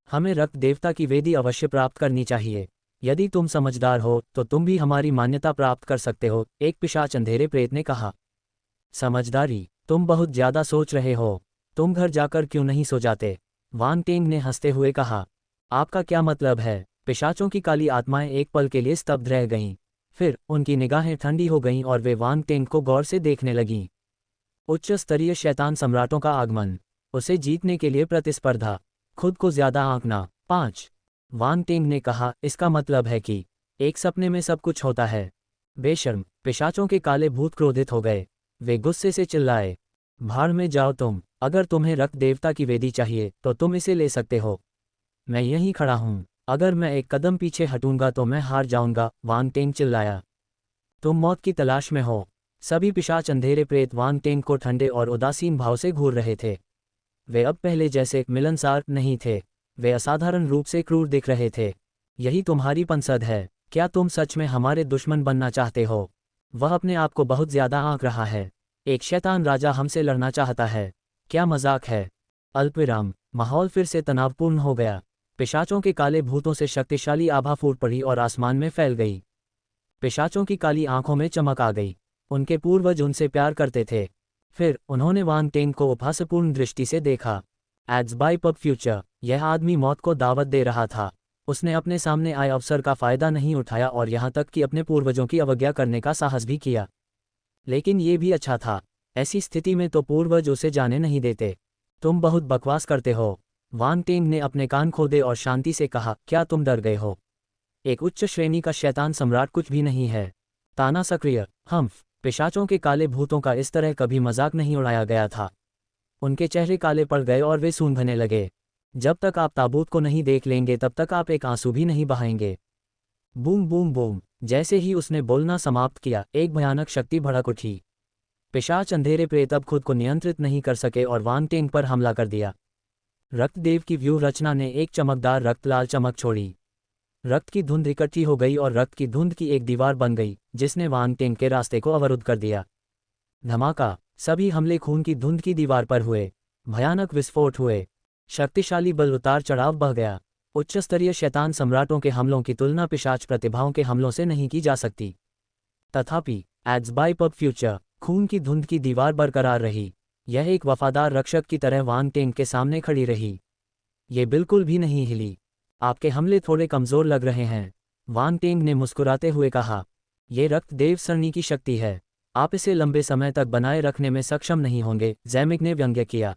हमें रक्त देवता की वेदी अवश्य प्राप्त करनी चाहिए। यदि तुम समझदार हो तो तुम भी हमारी मान्यता प्राप्त कर सकते हो, एक पिशाच अंधेरे प्रेत ने कहा। समझदारी? तुम बहुत ज्यादा सोच रहे हो। तुम घर जाकर क्यों नहीं सो जाते? वान टेंग ने हंसते हुए कहा। आपका क्या मतलब है? पिशाचों की काली आत्माएं एक पल के लिए स्तब्ध रह गईं। फिर उनकी निगाहें ठंडी हो गईं और वे वान टेंग को गौर से देखने लगीं। उच्च स्तरीय शैतान सम्राटों का आगमन। उसे जीतने के लिए प्रतिस्पर्धा। खुद को ज्यादा आंकना। 5। वान टेंग ने कहा, इसका मतलब है कि एक सपने में सब कुछ होता है। बेशर्म। पिशाचों के काले भूत क्रोधित हो गए। वे गुस्से से चिल्लाए, भाड़ में जाओ तुम। अगर तुम्हें रक्त देवता की वेदी चाहिए तो तुम इसे ले सकते हो। मैं यहीं खड़ा हूं। अगर मैं एक कदम पीछे हटूंगा तो मैं हार जाऊंगा, वान टेंग चिल्लाया। तुम मौत की तलाश में हो। सभी पिशाच अंधेरे प्रेत वान टेंग को ठंडे और उदासीन भाव से घूर रहे थे। वे अब पहले जैसे मिलनसार नहीं थे। वे असाधारण रूप से क्रूर दिख रहे थे। यही तुम्हारी पंसद है? क्या तुम सच में हमारे दुश्मन बनना चाहते हो? वह अपने आप को बहुत ज्यादा आंक रहा है। एक शैतान राजा हमसे लड़ना चाहता है। क्या मजाक है? अल्पविराम। माहौल फिर से तनावपूर्ण हो गया। पिशाचों के काले भूतों से शक्तिशाली आभा फूट पड़ी और आसमान में फैल गई। पिशाचों की काली आंखों में चमक आ गई। उनके पूर्वज उनसे प्यार करते थे। फिर उन्होंने वान टेंग को उपहासपूर्ण दृष्टि से देखा। Ads by pub future. यह आदमी मौत को दावत दे रहा था। उसने अपने सामने आए अवसर का फायदा नहीं उठाया और यहां तक कि अपने पूर्वजों की अवज्ञा करने का साहस भी किया। लेकिन ये भी अच्छा था। ऐसी स्थिति में तो पूर्वज उसे जाने नहीं देते। तुम बहुत बकवास करते हो। वान टेंग ने अपने कान खोदे और शांति से कहा, क्या तुम डर गए हो? एक उच्च श्रेणी का शैतान सम्राट कुछ भी नहीं है। ताना सक्रिय। पिशाचों के काले भूतों का इस तरह कभी मजाक नहीं उड़ाया गया था। उनके चेहरे काले पड़ गए और वे सूंघने लगे। जब तक आप ताबूत को नहीं देख लेंगे तब तक आप एक आंसू भी नहीं बहाएंगे। बूम बूम बूम, जैसे ही उसने बोलना समाप्त किया, एक भयानक शक्ति भड़क उठी। पिशाच अंधेरे प्रेत अब खुद को नियंत्रित नहीं कर सके और वांग टेंग पर हमला कर दिया। रक्तदेव की व्यूह रचना ने एक चमकदार रक्तलाल चमक छोड़ी। रक्त की धुंध इकट्ठी हो गई और रक्त की धुंध की एक दीवार बन गई, जिसने वांग टेंग के रास्ते को अवरुद्ध कर दिया। धमाका, सभी हमले खून की धुंध की दीवार पर हुए। भयानक विस्फोट हुए। शक्तिशाली बल उतार चढ़ाव बह गया। उच्च स्तरीय शैतान सम्राटों के हमलों की तुलना पिशाच प्रतिभाओं के हमलों से नहीं की जा सकती। तथापि एड्स बाय पब फ्यूचर, खून की धुंध की दीवार बरकरार रही। यह एक वफादार रक्षक की तरह वांग टेंग के सामने खड़ी रही। ये बिल्कुल भी नहीं हिली। आपके हमले थोड़े कमजोर लग रहे हैं, वांग टेंग ने मुस्कुराते हुए कहा। ये रक्त देव सरणी की शक्ति है, आप इसे लंबे समय तक बनाए रखने में सक्षम नहीं होंगे, ज़ैमिक ने व्यंग्य किया।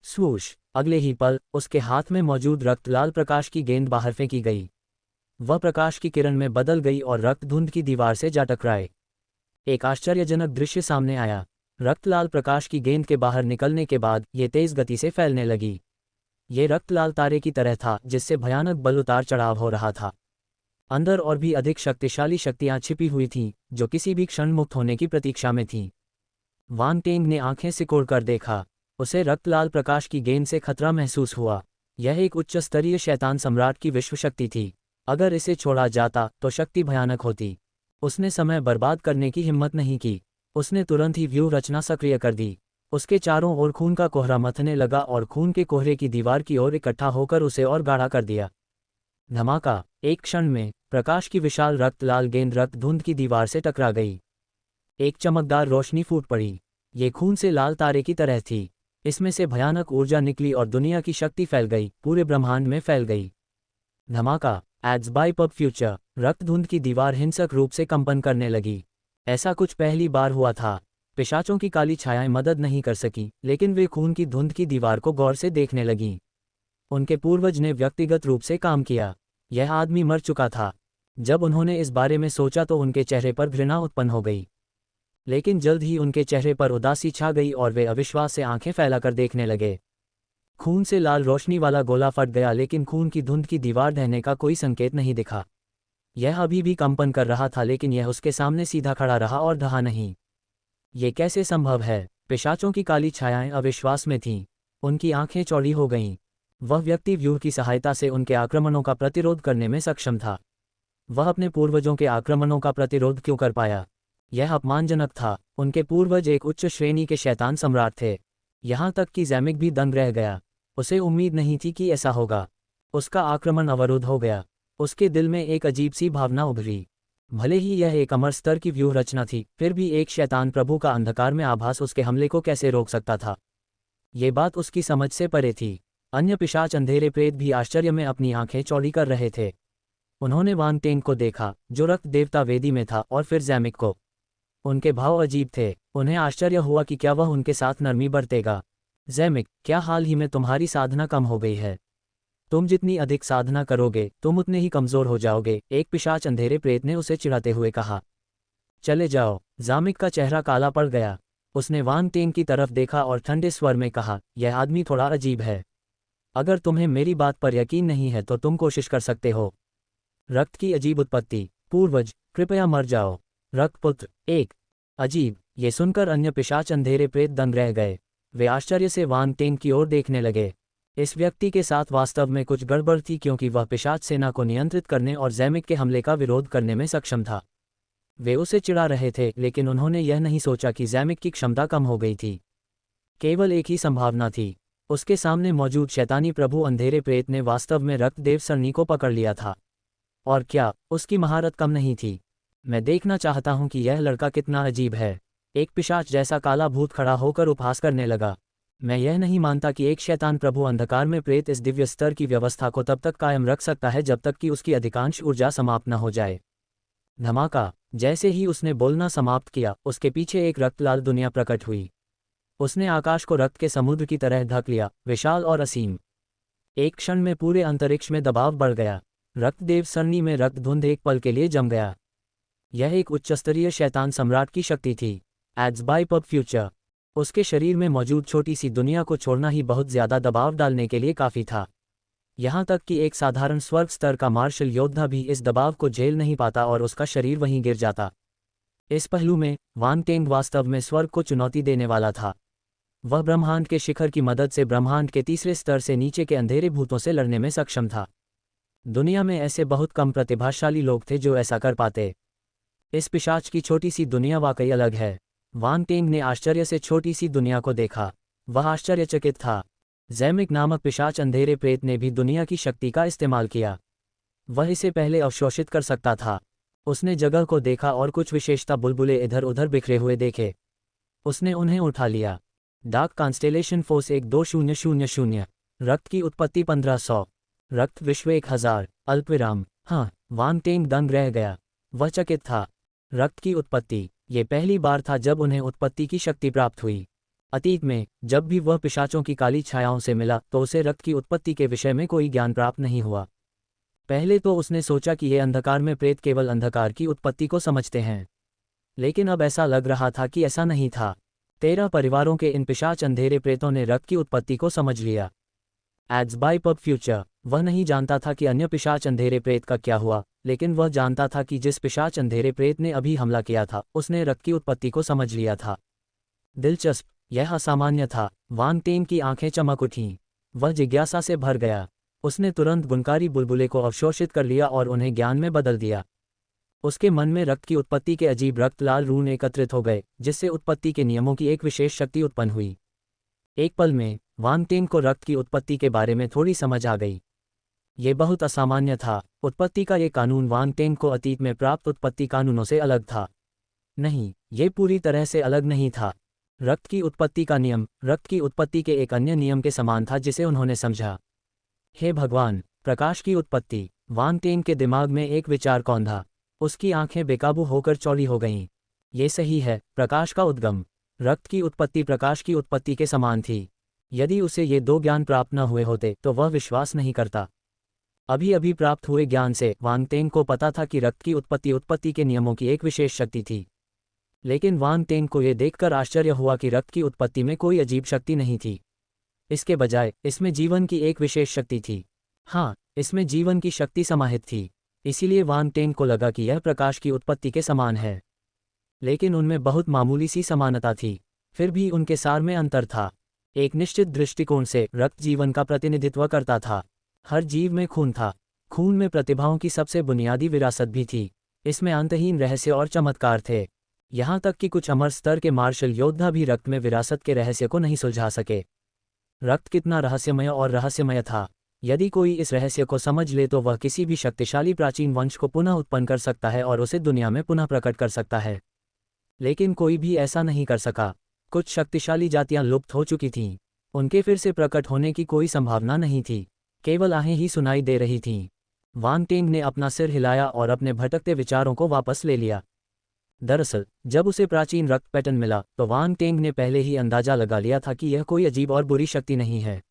स्वूश, अगले ही पल उसके हाथ में मौजूद रक्तलाल प्रकाश की गेंद बाहर फेंकी गई। वह प्रकाश की किरण में बदल गई और रक्त धुंध की दीवार से जा टकराए। एक आश्चर्यजनक दृश्य सामने आया। रक्तलाल प्रकाश की गेंद के बाहर निकलने के बाद ये तेज गति से फैलने लगी। ये रक्तलाल तारे की तरह था, जिससे भयानक बल उतार चढ़ाव हो रहा था। अंदर और भी अधिक शक्तिशाली शक्तियां छिपी हुई थीं, जो किसी भी क्षण मुक्त होने की प्रतीक्षा में थीं। वांग टेंग ने आंखें सिकोड़कर देखा। उसे रक्तलाल प्रकाश की गेंद से खतरा महसूस हुआ। यह एक उच्च स्तरीय शैतान सम्राट की विश्व शक्ति थी। अगर इसे छोड़ा जाता तो शक्ति भयानक होती। उसने समय बर्बाद करने की हिम्मत नहीं की। उसने तुरंत ही व्यूह रचना सक्रिय कर दी। उसके चारों ओर खून का कोहरा मथने लगा और खून के कोहरे की दीवार की ओर इकट्ठा होकर उसे और गाढ़ा कर दिया। धमाका, एक क्षण में प्रकाश की विशाल रक्तलाल गेंद रक्त धुंध की दीवार से टकरा गई। एक चमकदार रोशनी फूट पड़ी। ये खून से लाल तारे की तरह थी। इसमें से भयानक ऊर्जा निकली और दुनिया की शक्ति फैल गई, पूरे ब्रह्मांड में फैल गई। धमाका, एड्स बाय पब फ्यूचर, रक्त धुंध की दीवार हिंसक रूप से कंपन करने लगी। ऐसा कुछ पहली बार हुआ था। पिशाचों की काली छायाएं मदद नहीं कर सकी, लेकिन वे खून की धुंध की दीवार को गौर से देखने लगीं। उनके पूर्वज ने व्यक्तिगत रूप से काम किया। यह आदमी मर चुका था। जब उन्होंने इस बारे में सोचा तो उनके चेहरे पर घृणा उत्पन्न हो गई, लेकिन जल्द ही उनके चेहरे पर उदासी छा गई और वे अविश्वास से आंखें फैलाकर देखने लगे। खून से लाल रोशनी वाला गोला फट गया, लेकिन खून की धुंध की दीवार ढहने का कोई संकेत नहीं दिखा। यह अभी भी कंपन कर रहा था, लेकिन यह उसके सामने सीधा खड़ा रहा और ढहा नहीं। ये कैसे संभव है? पिशाचों की काली छायाएं अविश्वास में थीं। उनकी आंखें चौड़ी हो गईं। वह व्यक्ति व्यूह की सहायता से उनके आक्रमणों का प्रतिरोध करने में सक्षम था। वह अपने पूर्वजों के आक्रमणों का प्रतिरोध क्यों कर पाया? यह अपमानजनक था। उनके पूर्वज एक उच्च श्रेणी के शैतान सम्राट थे। यहाँ तक कि ज़ैमिक भी दंग रह गया। उसे उम्मीद नहीं थी कि ऐसा होगा। उसका आक्रमण अवरुद्ध हो गया। उसके दिल में एक अजीब सी भावना उभरी। भले ही यह एक अमर स्तर की व्यूह रचना थी, फिर भी एक शैतान प्रभु का अंधकार में आभास उसके हमले को कैसे रोक सकता था? ये बात उसकी समझ से परे थी। अन्य पिशाच अंधेरे प्रेत भी आश्चर्य में अपनी आंखें चौड़ी कर रहे थे। उन्होंने वांग टेंग को देखा, जो रक्त देवता वेदी में था, और फिर ज़ैमिक को। उनके भाव अजीब थे। उन्हें आश्चर्य हुआ कि क्या वह उनके साथ नरमी बरतेगा। ज़ैमिक, क्या हाल ही में तुम्हारी साधना कम हो गई है? तुम जितनी अधिक साधना करोगे, तुम उतने ही कमज़ोर हो जाओगे, एक पिशाच अंधेरे प्रेत ने उसे चिढ़ाते हुए कहा। चले जाओ। ज़ैमिक का चेहरा काला पड़ गया। उसने वांग टेंग की तरफ देखा और ठंडे स्वर में कहा, यह आदमी थोड़ा अजीब है। अगर तुम्हें मेरी बात पर यकीन नहीं है तो तुम कोशिश कर सकते हो। रक्त की अजीब उत्पत्ति। पूर्वज, कृपया मर जाओ। रक्तपुत्र, एक। अजीब। ये सुनकर अन्य पिशाच अंधेरे प्रेत दंग रह गए। वे आश्चर्य से वांग टेंग की ओर देखने लगे। इस व्यक्ति के साथ वास्तव में कुछ गड़बड़ थी, क्योंकि वह पिशाच सेना को नियंत्रित करने और ज़ैमिक के हमले का विरोध करने में सक्षम था। वे उसे चिढ़ा रहे थे, लेकिन उन्होंने यह नहीं सोचा कि ज़ैमिक की क्षमता कम हो गई थी। केवल एक ही संभावना थी। उसके सामने मौजूद शैतानी प्रभु अंधेरे प्रेत ने वास्तव में रक्तदेव सरणी को पकड़ लिया था। और क्या उसकी महारत कम नहीं थी? मैं देखना चाहता हूं कि यह लड़का कितना अजीब है। एक पिशाच जैसा काला भूत खड़ा होकर उपहास करने लगा। मैं यह नहीं मानता कि एक शैतान प्रभु अंधकार में प्रेत इस दिव्य स्तर की व्यवस्था को तब तक कायम रख सकता है जब तक कि उसकी अधिकांश ऊर्जा समाप्त न हो जाए। धमाका। जैसे ही उसने बोलना समाप्त किया, उसके पीछे एक रक्तलाल दुनिया प्रकट हुई। उसने आकाश को रक्त के समुद्र की तरह ढक लिया, विशाल और असीम। एक क्षण में पूरे अंतरिक्ष में दबाव बढ़ गया। रक्तदेव सरणी में रक्त धुंध एक पल के लिए जम गया। यह एक उच्चस्तरीय शैतान सम्राट की शक्ति थी। Ads by pub future. उसके शरीर में मौजूद छोटी सी दुनिया को छोड़ना ही बहुत ज्यादा दबाव डालने के लिए काफ़ी था। यहाँ तक कि एक साधारण स्वर्ग स्तर का मार्शल योद्धा भी इस दबाव को झेल नहीं पाता और उसका शरीर वहीं गिर जाता। इस पहलू में वांग टेंग वास्तव में स्वर्ग को चुनौती देने वाला था। वह ब्रह्मांड के शिखर की मदद से ब्रह्मांड के तीसरे स्तर से नीचे के अंधेरे भूतों से लड़ने में सक्षम था। दुनिया में ऐसे बहुत कम प्रतिभाशाली लोग थे जो ऐसा कर पाते। इस पिशाच की छोटी सी दुनिया वाकई अलग है। वांग टेंग ने आश्चर्य से छोटी सी दुनिया को देखा। वह आश्चर्यचकित था। जैमिक नामक पिशाच अंधेरे प्रेत ने भी दुनिया की शक्ति का इस्तेमाल किया। वह इसे पहले अवशोषित कर सकता था। उसने जगह को देखा और कुछ विशेषता बुलबुले इधर उधर बिखरे हुए देखे। उसने उन्हें उठा लिया। Dark constellation force 12000। रक्त की उत्पत्ति 1500। रक्त विश्व 1000। अल्पविराम। हाँ, वांग टेंग दंग रह गया। वह चकित था। रक्त की उत्पत्ति, ये पहली बार था जब उन्हें उत्पत्ति की शक्ति प्राप्त हुई। अतीत में जब भी वह पिशाचों की काली छायाओं से मिला तो उसे रक्त की उत्पत्ति के विषय में कोई ज्ञान प्राप्त नहीं हुआ। पहले तो उसने सोचा कि ये अंधकार में प्रेत केवल अंधकार की उत्पत्ति को समझते हैं, लेकिन अब ऐसा लग रहा था कि ऐसा नहीं था। 13 परिवारों के इन पिशाच अंधेरे प्रेतों ने रक्त की उत्पत्ति को समझ लिया। Ads by pub future. वह नहीं जानता था कि अन्य पिशाच अंधेरे प्रेत का क्या हुआ, लेकिन वह जानता था कि जिस पिशाच अंधेरे प्रेत ने अभी हमला किया था उसने रक्त की उत्पत्ति को समझ लिया था। दिलचस्प, यह असामान्य था। वांग टेंग की आंखें चमक उठीं। वह जिज्ञासा से भर गया। उसने तुरंत गुणकारी बुलबुले को अवशोषित कर लिया और उन्हें ज्ञान में बदल दिया। उसके मन में रक्त की उत्पत्ति के अजीब रक्त लाल रून एकत्रित हो गए, जिससे उत्पत्ति के नियमों की एक विशेष शक्ति उत्पन्न हुई। एक पल में वांग टेंग को रक्त की उत्पत्ति के बारे में थोड़ी समझ आ गई। ये बहुत असामान्य था। उत्पत्ति का ये कानून वांग टेंग को अतीत में प्राप्त उत्पत्ति कानूनों से अलग था। नहीं, ये पूरी तरह से अलग नहीं था। रक्त की उत्पत्ति का नियम रक्त की उत्पत्ति के एक अन्य नियम के समान था जिसे उन्होंने समझा। हे भगवान, प्रकाश की उत्पत्ति। वांग टेंग के दिमाग में एक विचार कौंधा। उसकी आंखें बेकाबू होकर चौड़ी हो गईं। ये सही है, प्रकाश का उद्गम। रक्त की उत्पत्ति प्रकाश की उत्पत्ति के समान थी। यदि उसे ये दो ज्ञान प्राप्त न हुए होते तो वह विश्वास नहीं करता। अभी अभी प्राप्त हुए ज्ञान से वांग टेंग को पता था कि रक्त की उत्पत्ति उत्पत्ति के नियमों की एक विशेष शक्ति थी। लेकिन वांग टेंग को यह देखकर आश्चर्य हुआ कि रक्त की उत्पत्ति में कोई अजीब शक्ति नहीं थी। इसके बजाय इसमें जीवन की एक विशेष शक्ति थी। हाँ, इसमें जीवन की शक्ति समाहित थी। इसीलिए वांग टेंग को लगा कि यह प्रकाश की उत्पत्ति के समान है। लेकिन उनमें बहुत मामूली सी समानता थी। फिर भी उनके सार में अंतर था। एक निश्चित दृष्टिकोण से रक्त जीवन का प्रतिनिधित्व करता था। हर जीव में खून था। खून में प्रतिभाओं की सबसे बुनियादी विरासत भी थी। इसमें अंतहीन रहस्य और चमत्कार थे। यहाँ तक कि कुछ अमर स्तर के मार्शल योद्धा भी रक्त में विरासत के रहस्य को नहीं सुलझा सके। रक्त कितना रहस्यमय और रहस्यमय था। यदि कोई इस रहस्य को समझ ले तो वह किसी भी शक्तिशाली प्राचीन वंश को पुनः उत्पन्न कर सकता है और उसे दुनिया में पुनः प्रकट कर सकता है। लेकिन कोई भी ऐसा नहीं कर सका। कुछ शक्तिशाली जातियां लुप्त हो चुकी थीं। उनके फिर से प्रकट होने की कोई संभावना नहीं थी। केवल आहें ही सुनाई दे रही थीं। वांग टेंग ने अपना सिर हिलाया और अपने भटकते विचारों को वापस ले लिया। दरअसल जब उसे प्राचीन रक्त पैटर्न मिला तो वांग टेंग ने पहले ही अंदाजा लगा लिया था कि यह कोई अजीब और बुरी शक्ति नहीं है।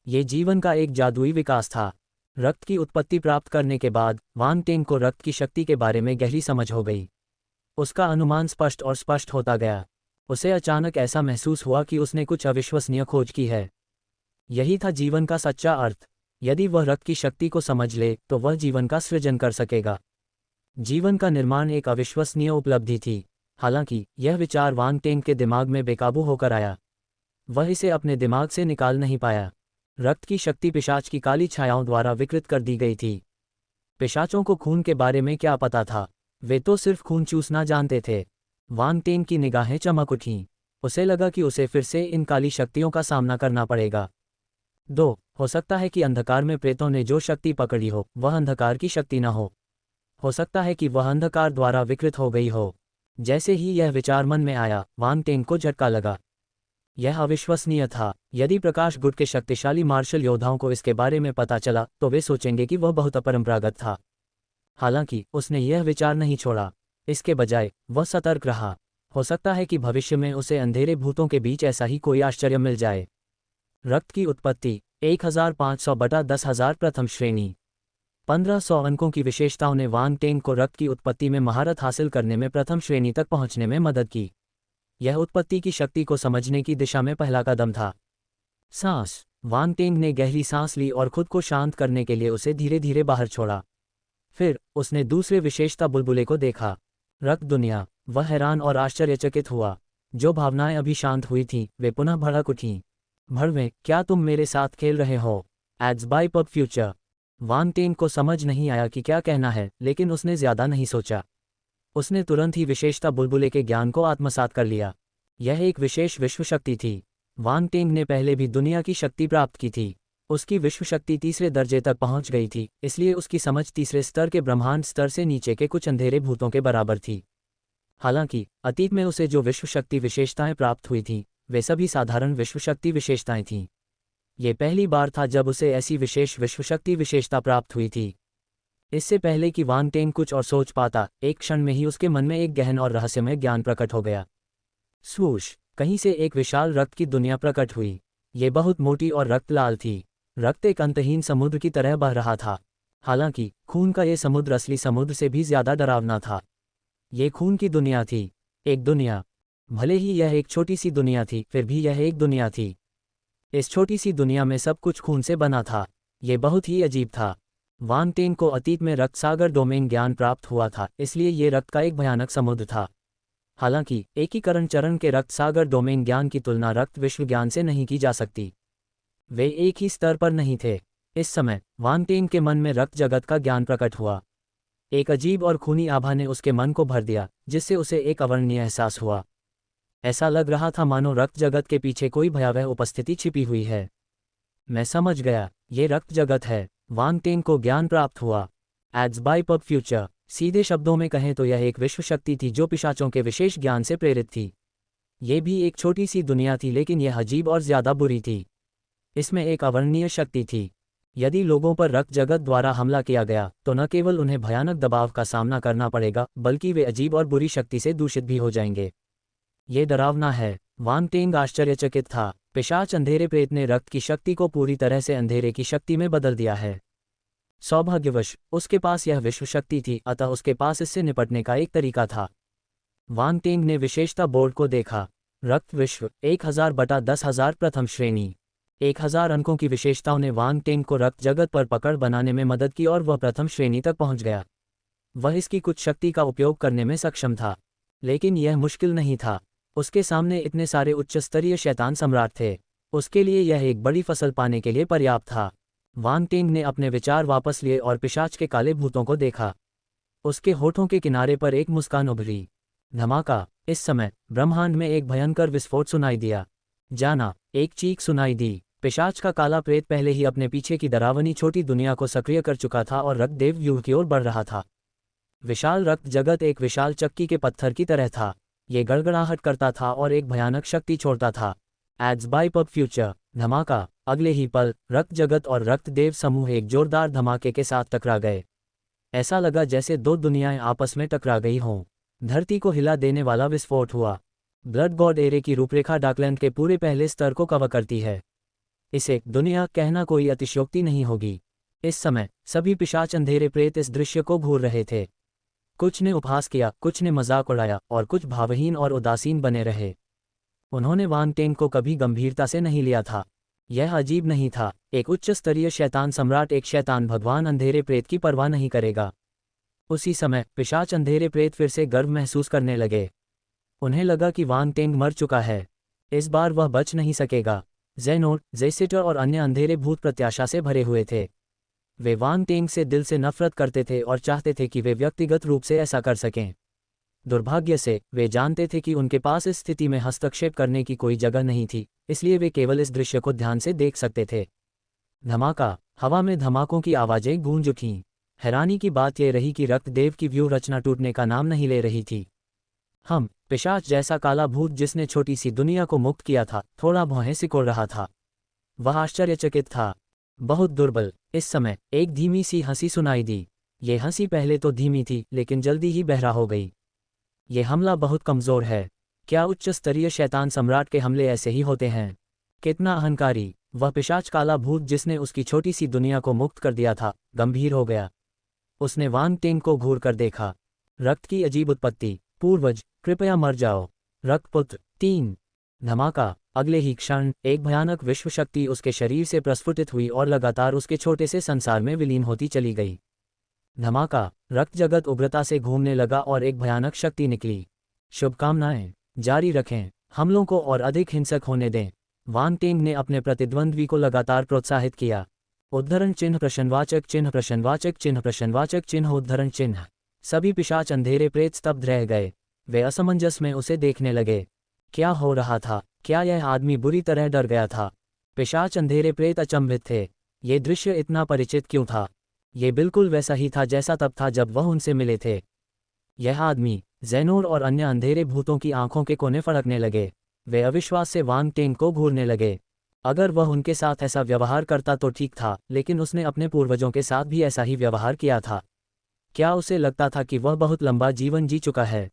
ये जीवन का एक जादुई विकास था। रक्त की उत्पत्ति प्राप्त करने के बाद वांग टेंग को रक्त की शक्ति के बारे में गहरी समझ हो गई। उसका अनुमान स्पष्ट और स्पष्ट होता गया। उसे अचानक ऐसा महसूस हुआ कि उसने कुछ अविश्वसनीय खोज की है। यही था जीवन का सच्चा अर्थ। यदि वह रक्त की शक्ति को समझ ले तो वह जीवन का सृजन कर सकेगा। जीवन का निर्माण एक अविश्वसनीय उपलब्धि थी। हालांकि यह विचार वांग टेंग के दिमाग में बेकाबू होकर आया। वह इसे अपने दिमाग से निकाल नहीं पाया। रक्त की शक्ति पिशाच की काली छायाओं द्वारा विकृत कर दी गई थी। पिशाचों को खून के बारे में क्या पता था? वे तो सिर्फ खून चूसना जानते थे। वांग टेंग की निगाहें चमक उठीं। उसे लगा कि उसे फिर से इन काली शक्तियों का सामना करना पड़ेगा। 2. हो सकता है कि अंधकार में प्रेतों ने जो शक्ति पकड़ी हो वह अंधकार की शक्ति न हो सकता है कि वह अंधकार द्वारा विकृत हो गई हो। जैसे ही यह विचार मन में आया वांग टेंग को झटका लगा। यह अविश्वसनीय था। यदि प्रकाश गुट के शक्तिशाली मार्शल योद्धाओं को इसके बारे में पता चला तो वे सोचेंगे कि वह बहुत अपरंपरागत था। हालांकि उसने यह विचार नहीं छोड़ा। इसके बजाय वह सतर्क रहा। हो सकता है कि भविष्य में उसे अंधेरे भूतों के बीच ऐसा ही कोई आश्चर्य मिल जाए। रक्त की उत्पत्ति 1500/10,000 प्रथम श्रेणी। 1500 अंकों की विशेषताओं ने वांग टेंग को रक्त की उत्पत्ति में महारत हासिल करने में प्रथम श्रेणी तक पहुंचने में मदद की। यह उत्पत्ति की शक्ति को समझने की दिशा में पहला कदम था। सांस। वांग टेंग ने गहरी सांस ली और खुद को शांत करने के लिए उसे धीरे धीरे बाहर छोड़ा। फिर उसने दूसरे विशेषता बुलबुले को देखा, रक्त दुनिया। वह हैरान और आश्चर्यचकित हुआ। जो भावनाएं अभी शांत हुई थीं, वे पुनः भड़क उठीं। भड़वें, क्या तुम मेरे साथ खेल रहे हो? Ads by pub future. Wang Teng को समझ नहीं आया कि क्या कहना है, लेकिन उसने ज्यादा नहीं सोचा। उसने तुरंत ही विशेषता बुलबुले के ज्ञान को आत्मसात कर लिया। यह एक विशेष विश्व शक्ति थी। वांग टेंग ने पहले भी दुनिया की शक्ति प्राप्त की थी। उसकी विश्व शक्ति तीसरे दर्जे तक पहुंच गई थी, इसलिए उसकी समझ तीसरे स्तर के ब्रह्मांड स्तर से नीचे के कुछ अंधेरे भूतों के बराबर थी। हालांकि अतीत में उसे जो विश्व शक्ति विशेषताएं प्राप्त हुई थीं, वे सभी साधारण विश्व शक्ति विशेषताएं थीं। ये पहली बार था जब उसे ऐसी विशेष विश्व शक्ति विशेषता प्राप्त हुई थी। इससे पहले कि वांग टेंग कुछ और सोच पाता, एक क्षण में ही उसके मन में एक गहन और रहस्यमय ज्ञान प्रकट हो गया। स्वूश। कहीं से एक विशाल रक्त की दुनिया प्रकट हुई। ये बहुत मोटी और रक्त लाल थी। रक्त एक अंतहीन समुद्र की तरह बह रहा था। हालांकि खून का ये समुद्र असली समुद्र से भी ज्यादा डरावना था। ये खून की दुनिया थी। एक दुनिया। भले ही यह एक छोटी सी दुनिया थी, फिर भी यह एक दुनिया थी। इस छोटी सी दुनिया में सब कुछ खून से बना था। ये बहुत ही अजीब था। वांग टेंग को अतीत में रक्त सागर डोमेन ज्ञान प्राप्त हुआ था, इसलिए ये रक्त का एक भयानक समुद्र था। हालांकि एकीकरण चरण के रक्त सागर डोमेन ज्ञान की तुलना रक्त विश्व ज्ञान से नहीं की जा सकती। वे एक ही स्तर पर नहीं थे। इस समय वांग टेंग के मन में रक्त जगत का ज्ञान प्रकट हुआ। एक अजीब और खूनी आभा ने उसके मन को भर दिया, जिससे उसे एक अवर्णनीय एहसास हुआ। ऐसा लग रहा था मानो रक्त जगत के पीछे कोई भयावह उपस्थिति छिपी हुई है। मैं समझ गया, ये रक्त जगत है। वांग टेंग को ज्ञान प्राप्त हुआ। Ads by pub future. सीधे शब्दों में कहें तो यह एक विश्व शक्ति थी जो पिशाचों के विशेष ज्ञान से प्रेरित थी। ये भी एक छोटी सी दुनिया थी, लेकिन यह अजीब और ज्यादा बुरी थी। इसमें एक अवर्णनीय शक्ति थी। यदि लोगों पर रक्त जगत द्वारा हमला किया गया, तो न केवल उन्हें भयानक दबाव का सामना करना पड़ेगा, बल्कि वे अजीब और बुरी शक्ति से दूषित भी हो जाएंगे। ये डरावना है। वांग टेंग आश्चर्यचकित था। पिशाच अंधेरे प्रेत ने रक्त की शक्ति को पूरी तरह से अंधेरे की शक्ति में बदल दिया है। सौभाग्यवश उसके पास यह विश्व शक्ति थी, अतः उसके पास इससे निपटने का एक तरीका था। वांग टेंग ने विशेषता बोर्ड को देखा। रक्त विश्व 1000/10,000 प्रथम श्रेणी। 1000 अंकों की विशेषताओं ने वांग टेंग को रक्त जगत पर पकड़ बनाने में मदद की और वह प्रथम श्रेणी तक पहुंच गया। वह इसकी कुछ शक्ति का उपयोग करने में सक्षम था, लेकिन यह मुश्किल नहीं था। उसके सामने इतने सारे उच्च स्तरीय शैतान सम्राट थे। उसके लिए यह एक बड़ी फसल पाने के लिए पर्याप्त था। वांग टेंग ने अपने विचार वापस लिए और पिशाच के काले भूतों को देखा। उसके होठों के किनारे पर एक मुस्कान उभरी। धमाका। इस समय ब्रह्मांड में एक भयंकर विस्फोट सुनाई दिया। जाना। एक चीख सुनाई दी। पिशाच का काला प्रेत पहले ही अपने पीछे की डरावनी छोटी दुनिया को सक्रिय कर चुका था और रक्त देव व्यूह की ओर बढ़ रहा था। विशाल रक्त जगत एक विशाल चक्की के पत्थर की तरह था। ये गड़गड़ाहट करता था और एक भयानक शक्ति छोड़ता था। Ads by pub future. धमाका। अगले ही पल रक्त जगत और रक्त देव समूह एक जोरदार धमाके के साथ टकरा गए। ऐसा लगा जैसे दो दुनियाएं आपस में टकरा गई हों। धरती को हिला देने वाला विस्फोट हुआ। ब्लड गॉड एरे की रूपरेखा डार्कलैंड के पूरे पहले स्तर को कवर करती है। इसे दुनिया कहना कोई अतिशयोक्ति नहीं होगी। इस समय सभी पिशाच अंधेरे प्रेत इस दृश्य को घूर रहे थे। कुछ ने उपहास किया, कुछ ने मजाक उड़ाया और कुछ भावहीन और उदासीन बने रहे। उन्होंने वांग टेंग को कभी गंभीरता से नहीं लिया था। यह अजीब नहीं था। एक उच्च स्तरीय शैतान सम्राट, एक शैतान भगवान अंधेरे प्रेत की परवाह नहीं करेगा। उसी समय पिशाच अंधेरे प्रेत फिर से गर्व महसूस करने लगे। उन्हें लगा कि वांग टेंग मर चुका है। इस बार वह बच नहीं सकेगा। जेनोड, जेसिटर और अन्य अंधेरे भूत प्रत्याशा से भरे हुए थे। वे वांग टेंग से दिल से नफरत करते थे और चाहते थे कि वे व्यक्तिगत रूप से ऐसा कर सकें। दुर्भाग्य से वे जानते थे कि उनके पास इस स्थिति में हस्तक्षेप करने की कोई जगह नहीं थी, इसलिए वे केवल इस दृश्य को ध्यान से देख सकते थे। धमाका। हवा में धमाकों की आवाजें गूंज उठीं। हैरानी की बात यह रही कि रक्तदेव की व्यूह रचना टूटने का नाम नहीं ले रही थी। पिशाच जैसा काला भूत जिसने छोटी सी दुनिया को मुक्त किया था, थोड़ा भौहें सिकोड़ रहा था। वह आश्चर्यचकित था। बहुत दुर्बल। इस समय एक धीमी सी हंसी सुनाई दी। ये हंसी पहले तो धीमी थी, लेकिन जल्दी ही बहरा हो गई। ये हमला बहुत कमजोर है। क्या उच्च स्तरीय शैतान सम्राट के हमले ऐसे ही होते हैं? कितना अहंकारी। वह पिशाच काला भूत जिसने उसकी छोटी सी दुनिया को मुक्त कर दिया था, गंभीर हो गया। उसने वांग टेंग को घूर कर देखा। रक्त की अजीब उत्पत्ति। पूर्वज, कृपया मर जाओ। रक्तपुत्र, 3 धमाका। अगले ही क्षण एक भयानक विश्व शक्ति उसके शरीर से प्रस्फुटित हुई और लगातार उसके छोटे से संसार में विलीन होती चली गई। धमाका। रक्त जगत उग्रता से घूमने लगा और एक भयानक शक्ति निकली। शुभकामनाएं जारी रखें, हमलों को और अधिक हिंसक होने दें। वांग टेंग ने अपने प्रतिद्वंद्वी को लगातार प्रोत्साहित किया। उद्धरण चिन्ह प्रश्नवाचक चिन्ह प्रश्नवाचक चिन्ह प्रश्नवाचक चिन्ह उद्धरण चिन्ह। सभी पिशाच अंधेरे प्रेत स्तब्ध रह गए। वे असमंजस में उसे देखने लगे। क्या हो रहा था? क्या यह आदमी बुरी तरह डर गया था? पिशाच अंधेरे प्रेत अचंभित थे। ये दृश्य इतना परिचित क्यों था? ये बिल्कुल वैसा ही था जैसा तब था जब वह उनसे मिले थे। यह आदमी ज़ेनोर और अन्य अंधेरे भूतों की आंखों के कोने फड़कने लगे। वे अविश्वास से वांग टेंग को घूरने लगे। अगर वह उनके साथ ऐसा व्यवहार करता तो ठीक था, लेकिन उसने अपने पूर्वजों के साथ भी ऐसा ही व्यवहार किया था। क्या उसे लगता था कि वह बहुत लंबा जीवन जी चुका है?